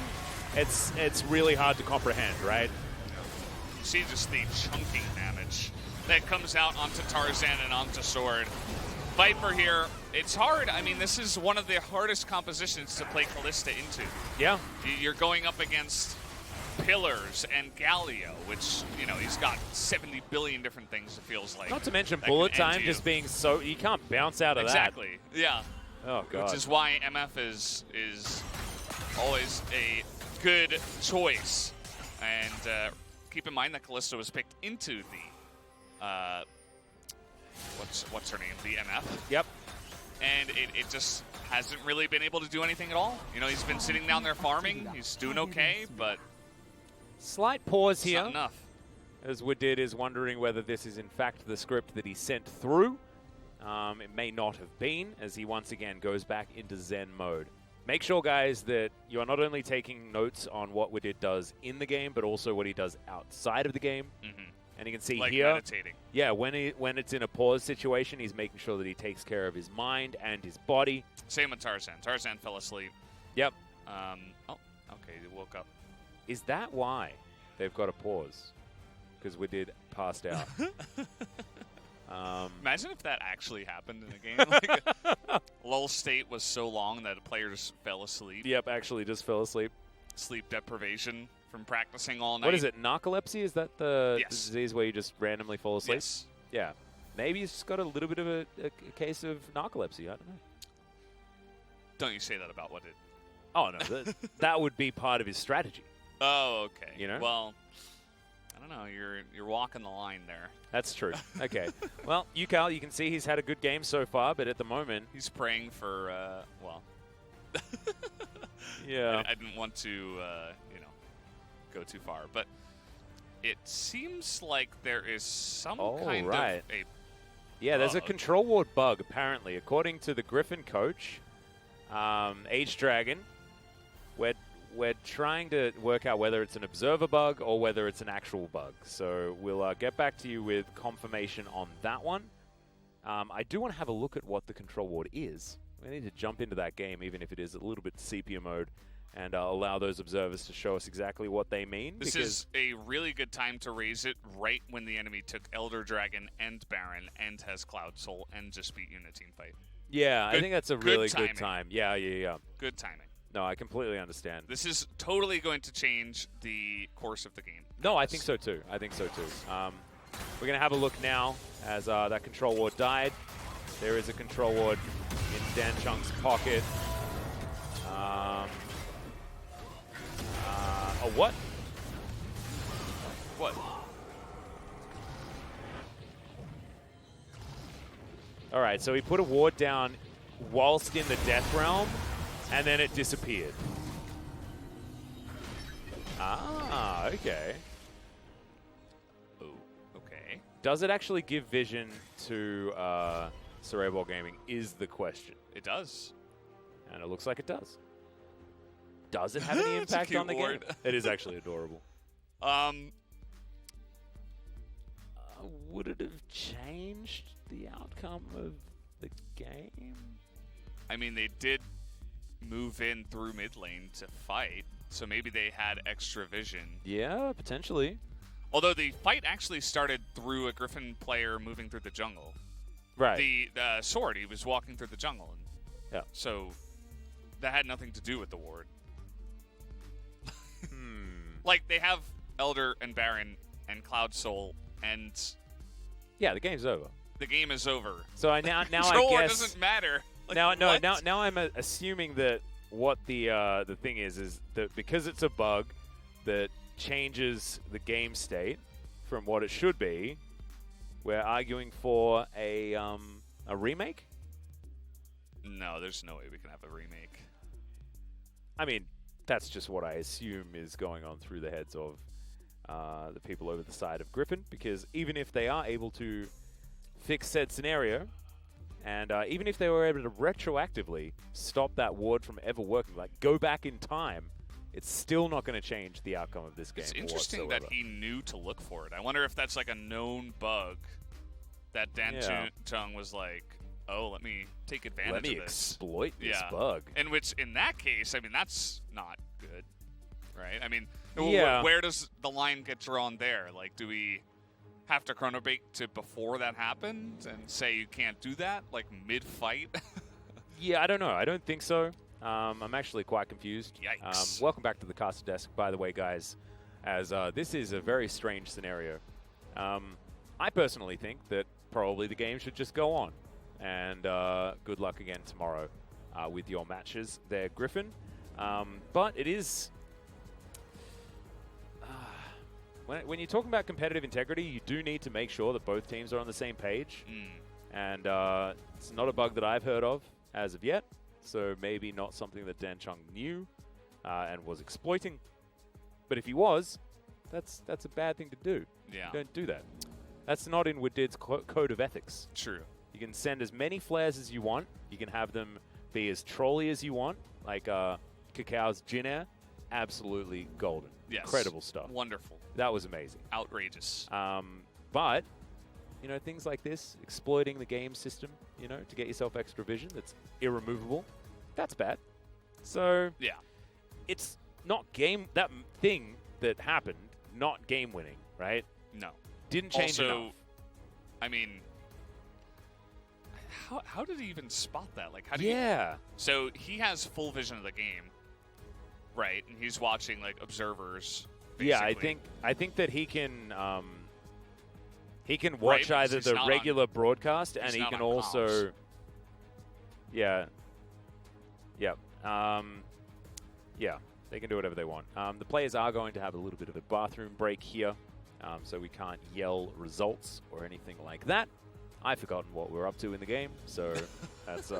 it's really hard to comprehend, right? You see just the chunking damage that comes out onto Tarzan and onto Sword. Viper here, it's hard. I mean, this is one of the hardest compositions to play Kalista into. Yeah. You're going up against Pillars and Galio, which, you know, he's got 70 billion different things, it feels like. Not to mention bullet time just being so, you can't bounce out of exactly. that. Yeah. Oh, God. Which is why MF is always a good choice. And keep in mind that Kalista was picked into the, what's her name? The MF. Yep. And it just hasn't really been able to do anything at all. You know, he's been sitting down there farming. He's doing okay, but slight pause here. Not enough. As Woodid is wondering whether this is in fact the script that he sent through. It may not have been, as he once again goes back into Zen mode. Make sure, guys, that you are not only taking notes on what Woodid does in the game, but also what he does outside of the game. Mm-hmm. And you can see like here, meditating. Yeah, when it's in a pause situation, he's making sure that he takes care of his mind and his body. Same with Tarzan. Tarzan fell asleep. Yep. Oh, okay, he woke up. Is that why they've got a pause? Because Woodid passed out. Imagine if that actually happened in a game. Like lull state was so long that players fell asleep. Yep, actually just fell asleep. Sleep deprivation from practicing all night. What is it, narcolepsy? Is that the Yes. disease where you just randomly fall asleep? Yes. Yeah. Maybe he's just got a little bit of a case of narcolepsy. I don't know. Don't you say that about what it... Oh, no. That would be part of his strategy. Oh, okay. You know? Well, I don't know. You're walking the line there. That's true. Okay. Well, Cal, you can see he's had a good game so far, but at the moment... He's praying for, well... Yeah. I didn't want to, you know, go too far, but it seems like there is some kind of a Yeah, there's a control ward bug, apparently. According to the Griffin coach, H-Dragon, we're trying to work out whether it's an observer bug or whether it's an actual bug. So we'll get back to you with confirmation on that one. I do want to have a look at what the control ward is. We need to jump into that game, even if it is a little bit sepia mode, and allow those observers to show us exactly what they mean. This is a really good time to raise it right when the enemy took Elder Dragon and Baron and has Cloud Soul and just beat Uniteam Fight. Yeah, I think that's a really timing. good time. Yeah. Good timing. No, I completely understand. This is totally going to change the course of the game. No, I think so too. We're going to have a look now as that control ward died. There is a control ward in Dan Chung's pocket. A what? What? All right, so he put a ward down whilst in the Death Realm, and then it disappeared. Ah, okay. Oh, okay. Does it actually give vision to SEORABEOL Gaming is the question. It does. And it looks like it does. Does it have any impact on the game? It is actually adorable. Would it have changed the outcome of the game? I mean, they did move in through mid lane to fight, so maybe they had extra vision. Yeah, potentially. Although the fight actually started through a Griffin player moving through the jungle. Right. The Sword, he was walking through the jungle. And yeah. So that had nothing to do with the ward. Like, they have Elder and Baron and Cloud Soul, and... Yeah, the game's over. The game is over. So now I guess... doesn't matter. Like, now I'm assuming that what the thing is that because it's a bug that changes the game state from what it should be, We're arguing for a remake? No, there's no way we can have a remake. I mean, that's just what I assume is going on through the heads of the people over the side of Griffin, because even if they are able to fix said scenario, and even if they were able to retroactively stop that ward from ever working, like go back in time, it's still not going to change the outcome of this game. It's interesting that he knew to look for it. I wonder if that's like a known bug that Dan Chung was like, oh, let me take advantage of this. Let me exploit this bug. And which, in that case, I mean, that's not good, right? I mean, where does the line get drawn there? Like, do we have to chrono break to before that happened and say you can't do that, like mid-fight? Yeah, I don't know. I don't think so. I'm actually quite confused. Yikes. Welcome back to the caster desk, by the way, guys, as this is a very strange scenario. I personally think that probably the game should just go on. And good luck again tomorrow with your matches there, Griffin. But it is... when you're talking about competitive integrity, you do need to make sure that both teams are on the same page. And it's not a bug that I've heard of as of yet. So maybe not something that Dan Chung knew and was exploiting. But if he was, that's a bad thing to do. Yeah. You don't do that. That's not in Woodid's code of ethics. True. You can send as many flares as you want. You can have them be as trolly as you want, like Cacau's Jin Air. Absolutely golden. Yes. Incredible stuff. Wonderful. That was amazing. Outrageous. But, you know, things like this, exploiting the game system, you know, to get yourself extra vision that's irremovable, that's bad. So, yeah, it's not that thing that happened, not game winning, right? No. Didn't change enough. I mean, how did he even spot that? Like, how do so he has full vision of the game, right? And he's watching like observers. Basically. Yeah, I think that he can watch either the regular broadcast and he can also comms. Yeah, they can do whatever they want. The players are going to have a little bit of a bathroom break here, so we can't yell results or anything like that. I've forgotten what we're up to in the game, so that's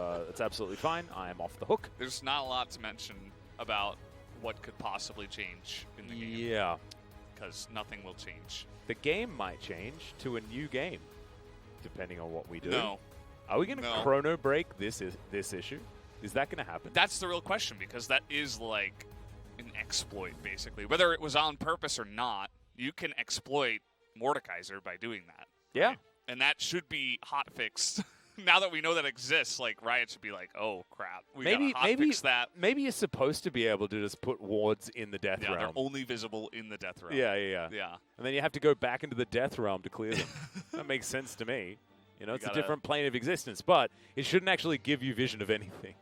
absolutely fine. I am off the hook. There's not a lot to mention about what could possibly change in the game. Yeah. Because nothing will change. The game might change to a new game, depending on what we do. No. Are we going to chrono break this issue? Is that going to happen? That's the real question, because that is like an exploit, basically. Whether it was on purpose or not, you can exploit Mordekaiser by doing that. Yeah. Right? And that should be hotfixed. Now that we know that exists, like Riot should be like, oh crap, we gotta hotfix that. Maybe you're supposed to be able to just put wards in the death realm. Yeah, they're only visible in the death realm. Yeah. And then you have to go back into the death realm to clear them. That makes sense to me. You know, it's a different plane of existence, but it shouldn't actually give you vision of anything.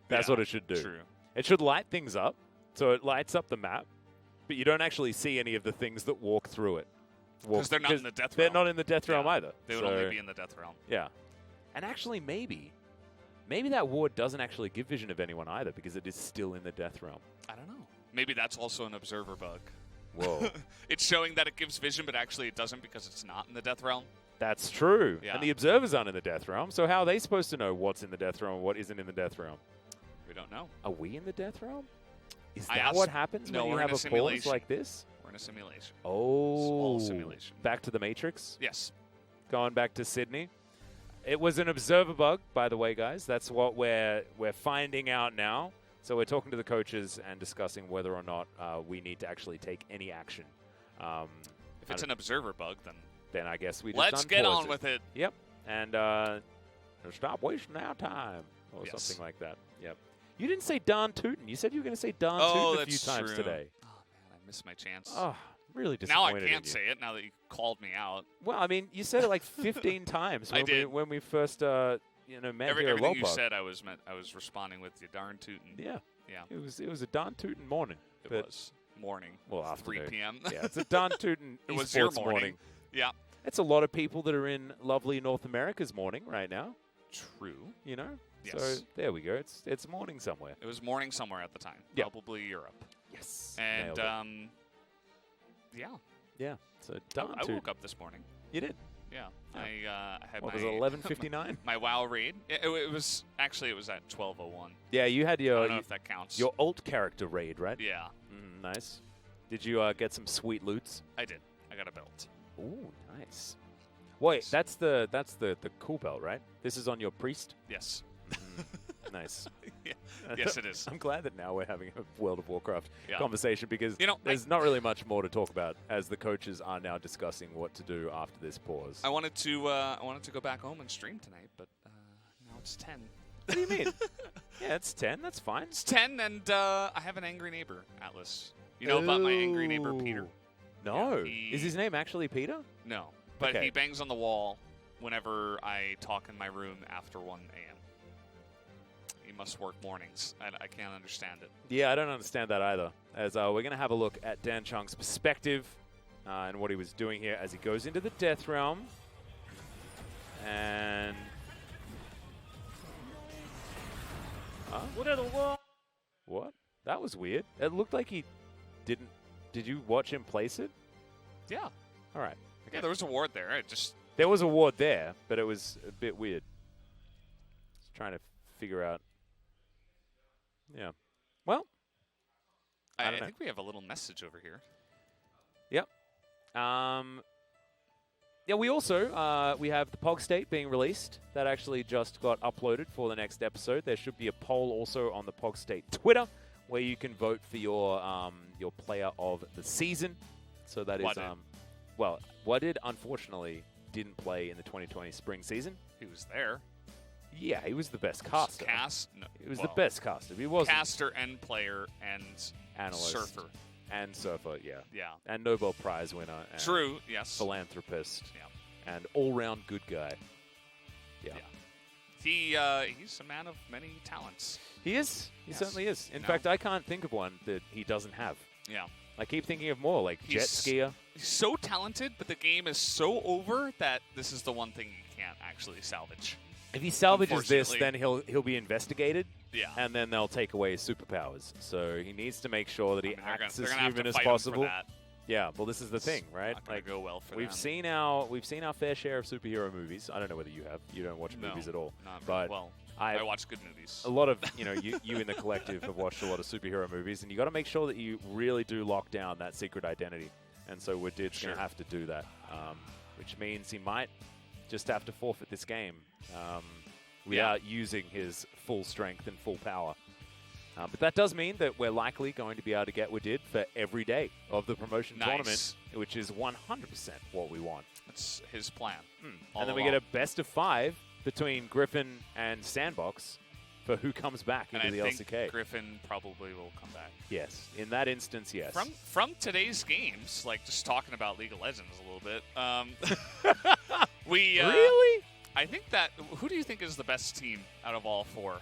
That's what it should do. True. It should light things up, so it lights up the map, but you don't actually see any of the things that walk through it. Because they're not in the death realm. They're not in the death realm either. They would only be in the death realm. Yeah. And actually, maybe that ward doesn't actually give vision of anyone either, because it is still in the death realm. I don't know. Maybe that's also an observer bug. Whoa. It's showing that it gives vision, but actually it doesn't because it's not in the death realm. That's true. Yeah. And the observers aren't in the death realm, so how are they supposed to know what's in the death realm and what isn't in the death realm? We don't know. Are we in the death realm? Is that what happens when you have a pause like this? We're in a simulation. Oh. Small simulation. Back to the Matrix? Yes. Going back to Sydney. It was an observer bug, by the way, guys. That's what we're finding out now. So we're talking to the coaches and discussing whether or not we need to actually take any action. If it's an observer bug, then I guess we just let's get on with it. Yep. And stop wasting our time or something like that. Yep. You didn't say darn tootin'. You said you were going to say darn tootin' a few times today. Oh, man, I missed my chance. Oh, really disappointed now I in can't you. say it now that you called me out. Well, I mean, you said it like 15 times when we first met here at Everything you Lobog. said, I was responding with the darn tootin'. Yeah. Yeah. It was a darn tootin' morning. It was morning. Well, afternoon. 3 p.m. Yeah, it's a darn tootin' It was your esports morning. Yeah. It's a lot of people that are in lovely North America's morning right now. True. You know? Yes. So there we go. It's morning somewhere. It was morning somewhere at the time. Yep. Probably Europe. Yes. And Nailed it. yeah. Yeah. So darn I tootin'. woke up this morning. You did. Yeah. I had What was it, 11:59? my WoW raid. It was actually, it was at 12:01. Yeah, you had I your don't know if that counts. your alt character raid, right? Yeah, Nice. Did you get some sweet loots? I did. I got a belt. Ooh, nice. Wait, that's the cool belt, right? This is on your priest? Yes. Nice. Yeah. Yes, it is. I'm glad that now we're having a World of Warcraft Yeah. conversation because there's not really much more to talk about as the coaches are now discussing what to do after this pause. I wanted to go back home and stream tonight, but now it's 10. What do you mean? Yeah, it's 10. That's fine. It's 10, and I have an angry neighbor, Atlas. You know about my angry neighbor, Peter? No. Yeah, Is his name actually Peter? No, but Okay. he bangs on the wall whenever I talk in my room after 1 a.m. He must work mornings. I can't understand it. Yeah, I don't understand that either. As we're going to have a look at Dan Chung's perspective and what he was doing here as he goes into the Death Realm. And... What? That was weird. It looked like he didn't... Did you watch him place it? Yeah. All right. Yeah, there was a ward there. It just... There was a ward there, but it was a bit weird. Just trying to figure out... Yeah. Well, I don't know. think we have a little message over here. Yep. Yeah, we also we have the Pog State being released. That actually just got uploaded for the next episode. There should be a poll also on the Pog State Twitter where you can vote for your player of the season. So that is well, Wadid unfortunately didn't play in the 2020 spring season. He was there. Yeah, he was the best caster. No, he was the best caster. He was caster and player and analyst surfer. And surfer, yeah. Yeah. And Nobel Prize winner. And true, yes. Philanthropist. Yeah. And all-round good guy. Yeah. He's a man of many talents. He is. He certainly is. In No. fact, I can't think of one that he doesn't have. Yeah. I keep thinking of more, like jet skier. He's so talented, but the game is so over that this is the one thing you can't actually salvage. If he salvages this, then he'll be investigated. Yeah. And then they'll take away his superpowers. So he needs to make sure that he acts as human as fight possible. him for that. Yeah, well, this is the thing, right? Not gonna go well for we've them. seen our fair share of superhero movies. I don't know whether you have. You don't watch movies at all. Not but well. I watch good movies. A lot of you in the collective have watched a lot of superhero movies, and you got to make sure that you really do lock down that secret identity. And so Wadid's going to have to do that, which means he might just have to forfeit this game without using his full strength and full power. But that does mean that we're likely going to be able to get Wadid for every day of the promotion tournament, which is 100% what we want. That's his plan. And then we get a best of 5 between Griffin and Sandbox for who comes back into the LCK. Think Griffin probably will come back. Yes, in that instance, yes. From today's games, like just talking about League of Legends a little bit, really? I think that who do you think is the best team out of all 4?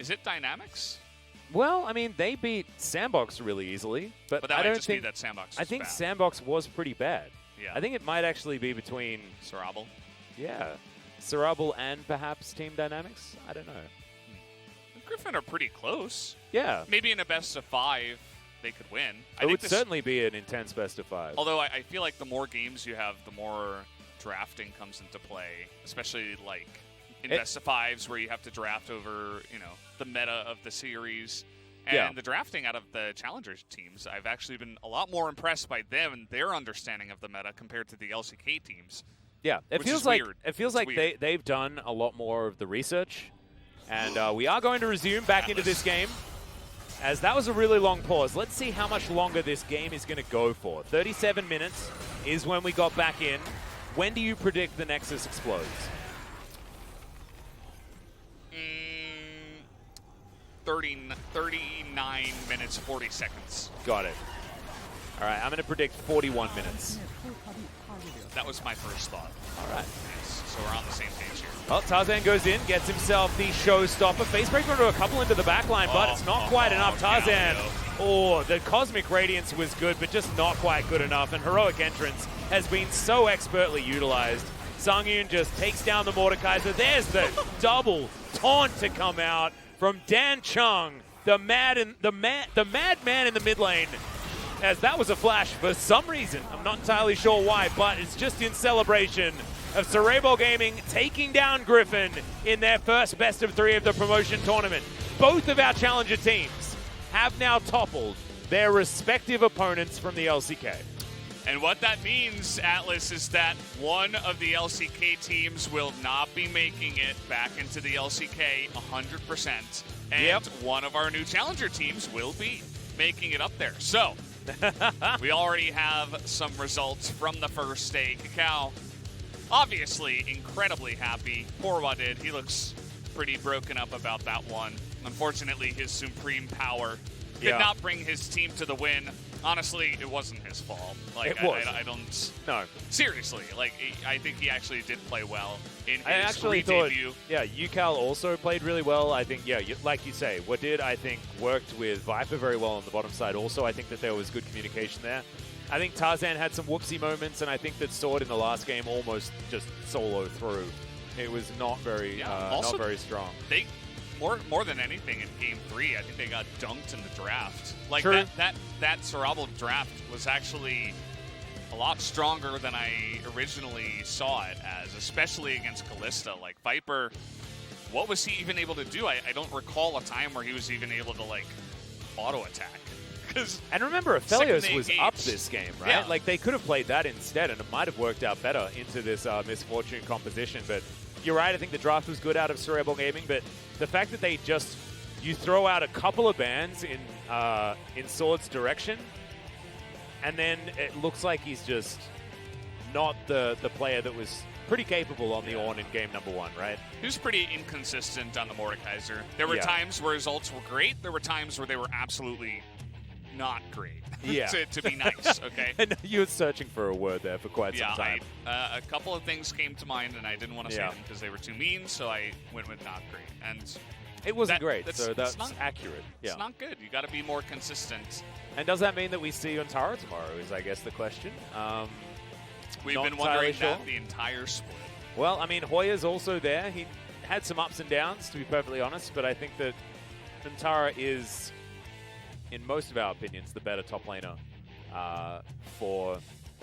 Is it Dynamics? Well, I mean, they beat Sandbox really easily, but that I might don't just think be that Sandbox. I think bad. Sandbox was pretty bad. Yeah. I think it might actually be between SEORABEOL. Yeah, SEORABEOL and perhaps Team Dynamics. I don't know. Griffin are pretty close. Yeah. Maybe in a best of 5, they could win. It would certainly be an intense best of 5. Although I feel like the more games you have, the more drafting comes into play, especially like in best of 5s where you have to draft over, the meta of the series. And the drafting out of the Challengers teams, I've actually been a lot more impressed by them and their understanding of the meta compared to the LCK teams. Yeah, it feels like they've done a lot more of the research. And we are going to resume back into this game, as that was a really long pause. Let's see how much longer this game is going to go for. 37 minutes is when we got back in. When do you predict the Nexus explodes? 39 minutes, 40 seconds. Got it. All right, I'm going to predict 41 minutes. That was my first thought. All right. So we're on the same page here. Well, Tarzan goes in, gets himself the showstopper. Face breaker into a couple into the backline, but it's not quite enough. Tarzan, the Cosmic Radiance was good, but just not quite good enough. And Heroic Entrance has been so expertly utilized. Sungyun just takes down the Mordekaiser. There's the double taunt to come out from Dan Chung, the madman in the mid lane. as that was a flash for some reason. I'm not entirely sure why, but it's just in celebration of SEORABEOL Gaming taking down Griffin in their first best of 3 of the promotion tournament. Both of our challenger teams have now toppled their respective opponents from the LCK. And what that means, Atlas, is that one of the LCK teams will not be making it back into the LCK 100%. And one of our new challenger teams will be making it up there. So, we already have some results from the first day. Kakao, obviously incredibly happy. Poor Wadid, he looks pretty broken up about that one. Unfortunately, his supreme power did not bring his team to the win. Honestly, it wasn't his fault. Like, it was. I don't... No. Seriously, like, I think he actually did play well in his I actually thought, debut. yeah, UCal also played really well. I think, yeah, like you say, Wadid, I think, worked with Viper very well on the bottom side. Also, I think that there was good communication there. I think Tarzan had some whoopsie moments, and I think that Sword in the last game almost just soloed through. It was not very, not very strong. They... More than anything in Game 3, I think they got dunked in the draft. Like that SEORABEOL draft was actually a lot stronger than I originally saw it as, especially against Kalista. Like Viper, what was he even able to do? I don't recall a time where he was even able to like auto attack. And remember, Aphelios was up this game, right? Yeah. Like they could have played that instead, and it might have worked out better into this Misfortune composition. But you're right, I think the draft was good out of SEORABEOL Gaming, but the fact that they just, you throw out a couple of bans in Sword's direction, and then it looks like he's just not the player that was pretty capable on the Ornn in game number 1, right? He was pretty inconsistent on the Mordekaiser. There were times where results were great. There were times where they were absolutely not great. Yeah. to be nice, okay? And you were searching for a word there for quite some time. A couple of things came to mind, and I didn't want to say them because they were too mean, so I went with not great. And it wasn't great, so that's accurate. Yeah. It's not good. You got to be more consistent. And does that mean that we see Ontara tomorrow is, I guess, the question. We've been wondering that the entire split. Well, I mean, Hoya's also there. He had some ups and downs, to be perfectly honest, but I think that Ontara is, in most of our opinions, the better top laner for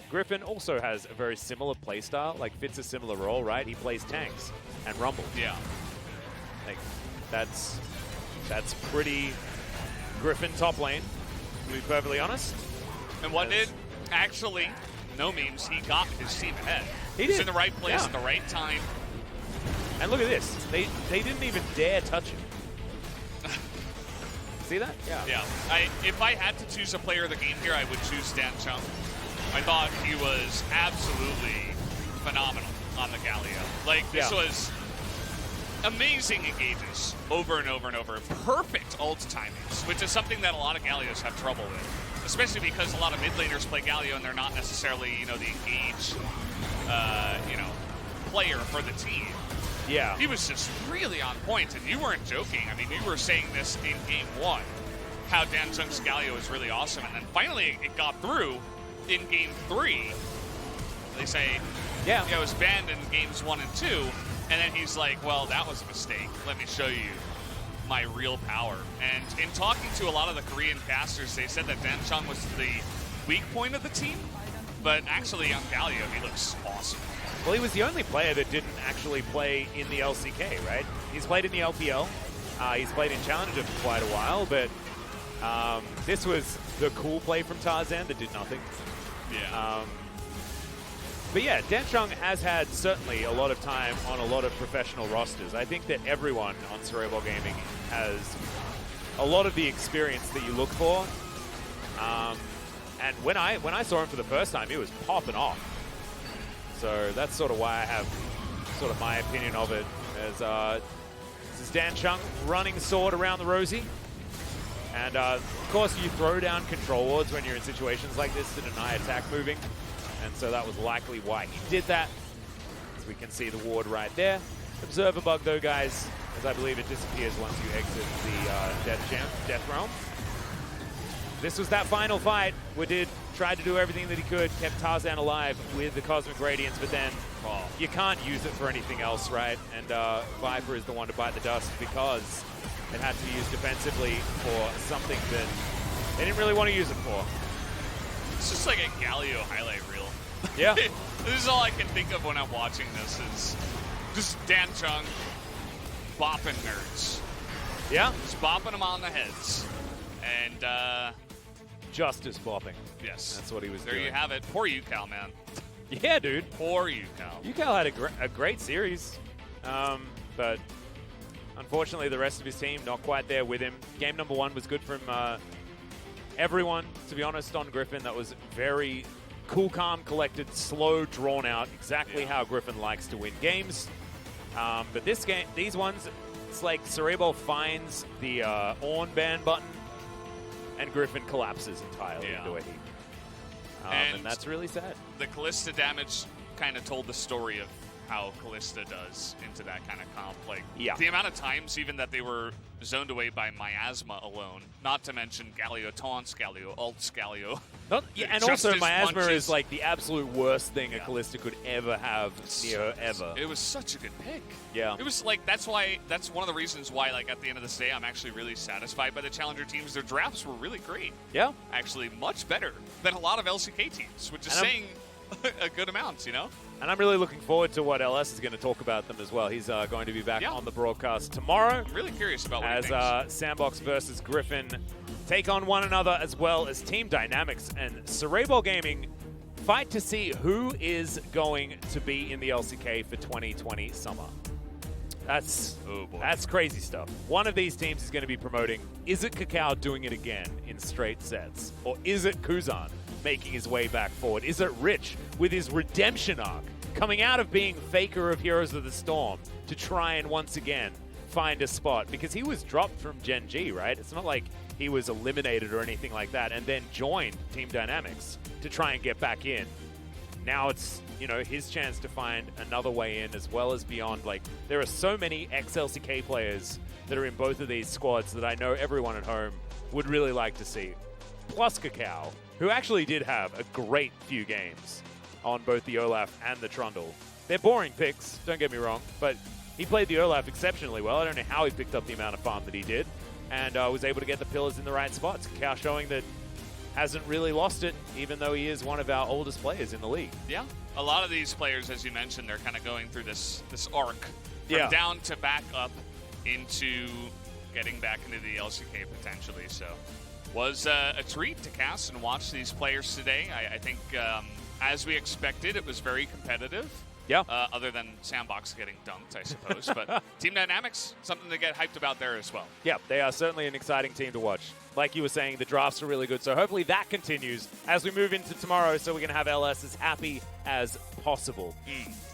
Griffin. Also has a very similar playstyle, like fits a similar role, right? He plays tanks and Rumble. Yeah. Like, that's pretty Griffin top lane, to be perfectly honest. And what did, actually, no memes, he got his team ahead. He was did. in the right place at the right time. And look at this. They didn't even dare touch him. See that? Yeah. If I had to choose a player of the game here, I would choose Dan Chung. I thought he was absolutely phenomenal on the Galio. Like, this was amazing engages over and over and over. Perfect ult timings, which is something that a lot of Galios have trouble with, especially because a lot of mid laners play Galio and they're not necessarily, the engaged, player for the team. Yeah. He was just really on point, and you weren't joking. I mean, you were saying this in Game 1, how Dan Chung's Galio is really awesome, and then finally it got through in Game 3. They say, it was banned in Games 1 and 2, and then he's like, well, that was a mistake. Let me show you my real power. And in talking to a lot of the Korean casters, they said that Dan Chung was the weak point of the team, but actually on Galio, he looks awesome. Well, he was the only player that didn't actually play in the LCK, right? He's played in the LPL. He's played in Challenger for quite a while, but this was the cool play from Tarzan that did nothing. Yeah. But yeah, Dan Chung has had certainly a lot of time on a lot of professional rosters. I think that everyone on SEORABEOL Gaming has a lot of the experience that you look for. And when I saw him for the first time, he was popping off. So that's sort of why I have sort of my opinion of it. As this is Dan Chung running Sword around the Rosie. And of course you throw down control wards when you're in situations like this to deny attack moving. And so that was likely why he did that. As we can see the ward right there. Observer bug though, guys, as I believe it disappears once you exit the Death Realm. This was that final fight. Wadid tried to do everything that he could, kept Tarzan alive with the Cosmic Radiance, but then you can't use it for anything else, right? And Viper is the one to bite the dust because it had to be used defensively for something that they didn't really want to use it for. It's just like a Galio highlight reel. Yeah. This is all I can think of when I'm watching this is just Dan Chung bopping nerds. Yeah. Just bopping them on the heads. And, Justice bopping. yes. That's what he was there doing. There you have it. Poor UCal, man. Yeah, dude. Poor UCal. UCal had a great series, but unfortunately the rest of his team not quite there with him. Game number 1 was good from everyone, to be honest, on Griffin. That was very cool, calm, collected, slow, drawn out, exactly how Griffin likes to win games. But this game, these ones, it's like SEORABEOL finds the on ban button and Griffin collapses entirely into a heap. And that's really sad. The Kalista damage kind of told the story of how Kalista does into that kind of comp. Like, the amount of times even that they were zoned away by Miasma alone, not to mention Galio taunts, Galio ults, Galio. And also Miasma is like the absolute worst thing a Kalista could ever have near her ever. It was such a good pick. Yeah. It was like, that's one of the reasons why, like, at the end of this day, I'm actually really satisfied by the Challenger teams. Their drafts were really great. Yeah. Actually, much better than a lot of LCK teams, which is saying a good amount, you know? And I'm really looking forward to what LS is going to talk about them as well. He's going to be back on the broadcast tomorrow. I'm really curious about what he thinks. As Sandbox versus Griffin take on one another, as well as Team Dynamics and SEORABEOL Gaming fight to see who is going to be in the LCK for 2020 Summer. That's crazy stuff. One of these teams is going to be promoting, is it Kakao doing it again in straight sets? Or is it Kuzan making his way back forward? Is it Rich with his redemption arc coming out of being Faker of Heroes of the Storm to try and once again find a spot? Because he was dropped from Gen G, right? It's not like he was eliminated or anything like that and then joined Team Dynamics to try and get back in. Now it's, you know, his chance to find another way in as well as beyond. Like, there are so many ex-LCK players that are in both of these squads that I know everyone at home would really like to see. Plus Kakao, who actually did have a great few games on both the Olaf and the Trundle. They're boring picks, don't get me wrong, but he played the Olaf exceptionally well. I don't know how he picked up the amount of farm that he did, and was able to get the pillars in the right spots. Kakao showing that hasn't really lost it, even though he is one of our oldest players in the league. Yeah, a lot of these players, as you mentioned, they're kind of going through this arc from down to back up into getting back into the LCK potentially. So was a treat to cast and watch these players today. I think, as we expected, it was very competitive. Yeah. Other than Sandbox getting dunked, I suppose. But Team Dynamics, something to get hyped about there as well. Yeah, they are certainly an exciting team to watch. Like you were saying, the drafts are really good, so hopefully that continues as we move into tomorrow, so we can have LS as happy as possible.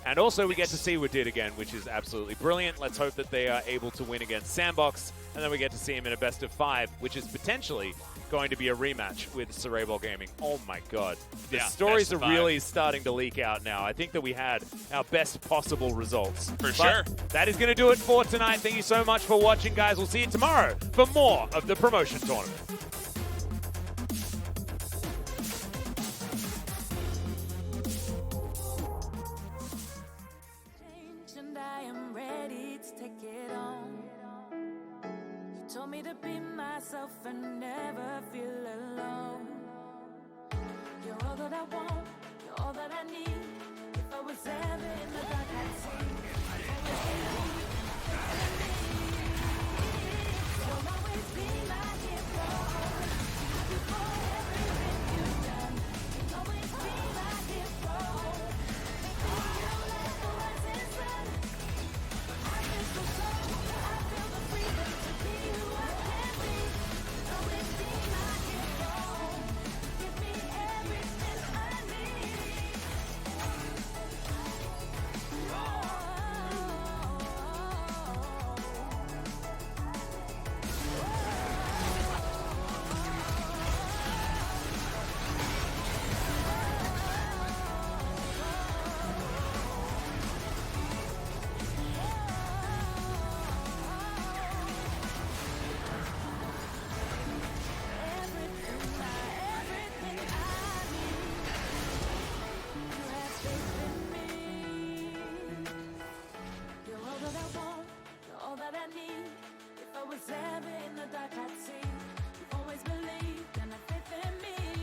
And also we get to see Wadid again, which is absolutely brilliant. Let's hope that they are able to win against Sandbox, and then we get to see him in a best of 5, which is potentially going to be a rematch with SEORABEOL Gaming. Oh my god. The stories are really starting to leak out now. I think that we had our best possible results. For sure. That is going to do it for tonight. Thank you so much for watching, guys. We'll see you tomorrow for more of the promotion tournament. Told me to be myself and never feel alone. You're all that I want, you're all that I need. If I was ever in the dark, I'd see. You'll always be my hero. Before everything you've done, you'll always be my hero. You'll let the rising sun. I feel so strong, I feel the freedom to be who I can be. Always be my hero. Give me everything I need. All that I need. If I was ever in the dark, I'd see. You've always believed.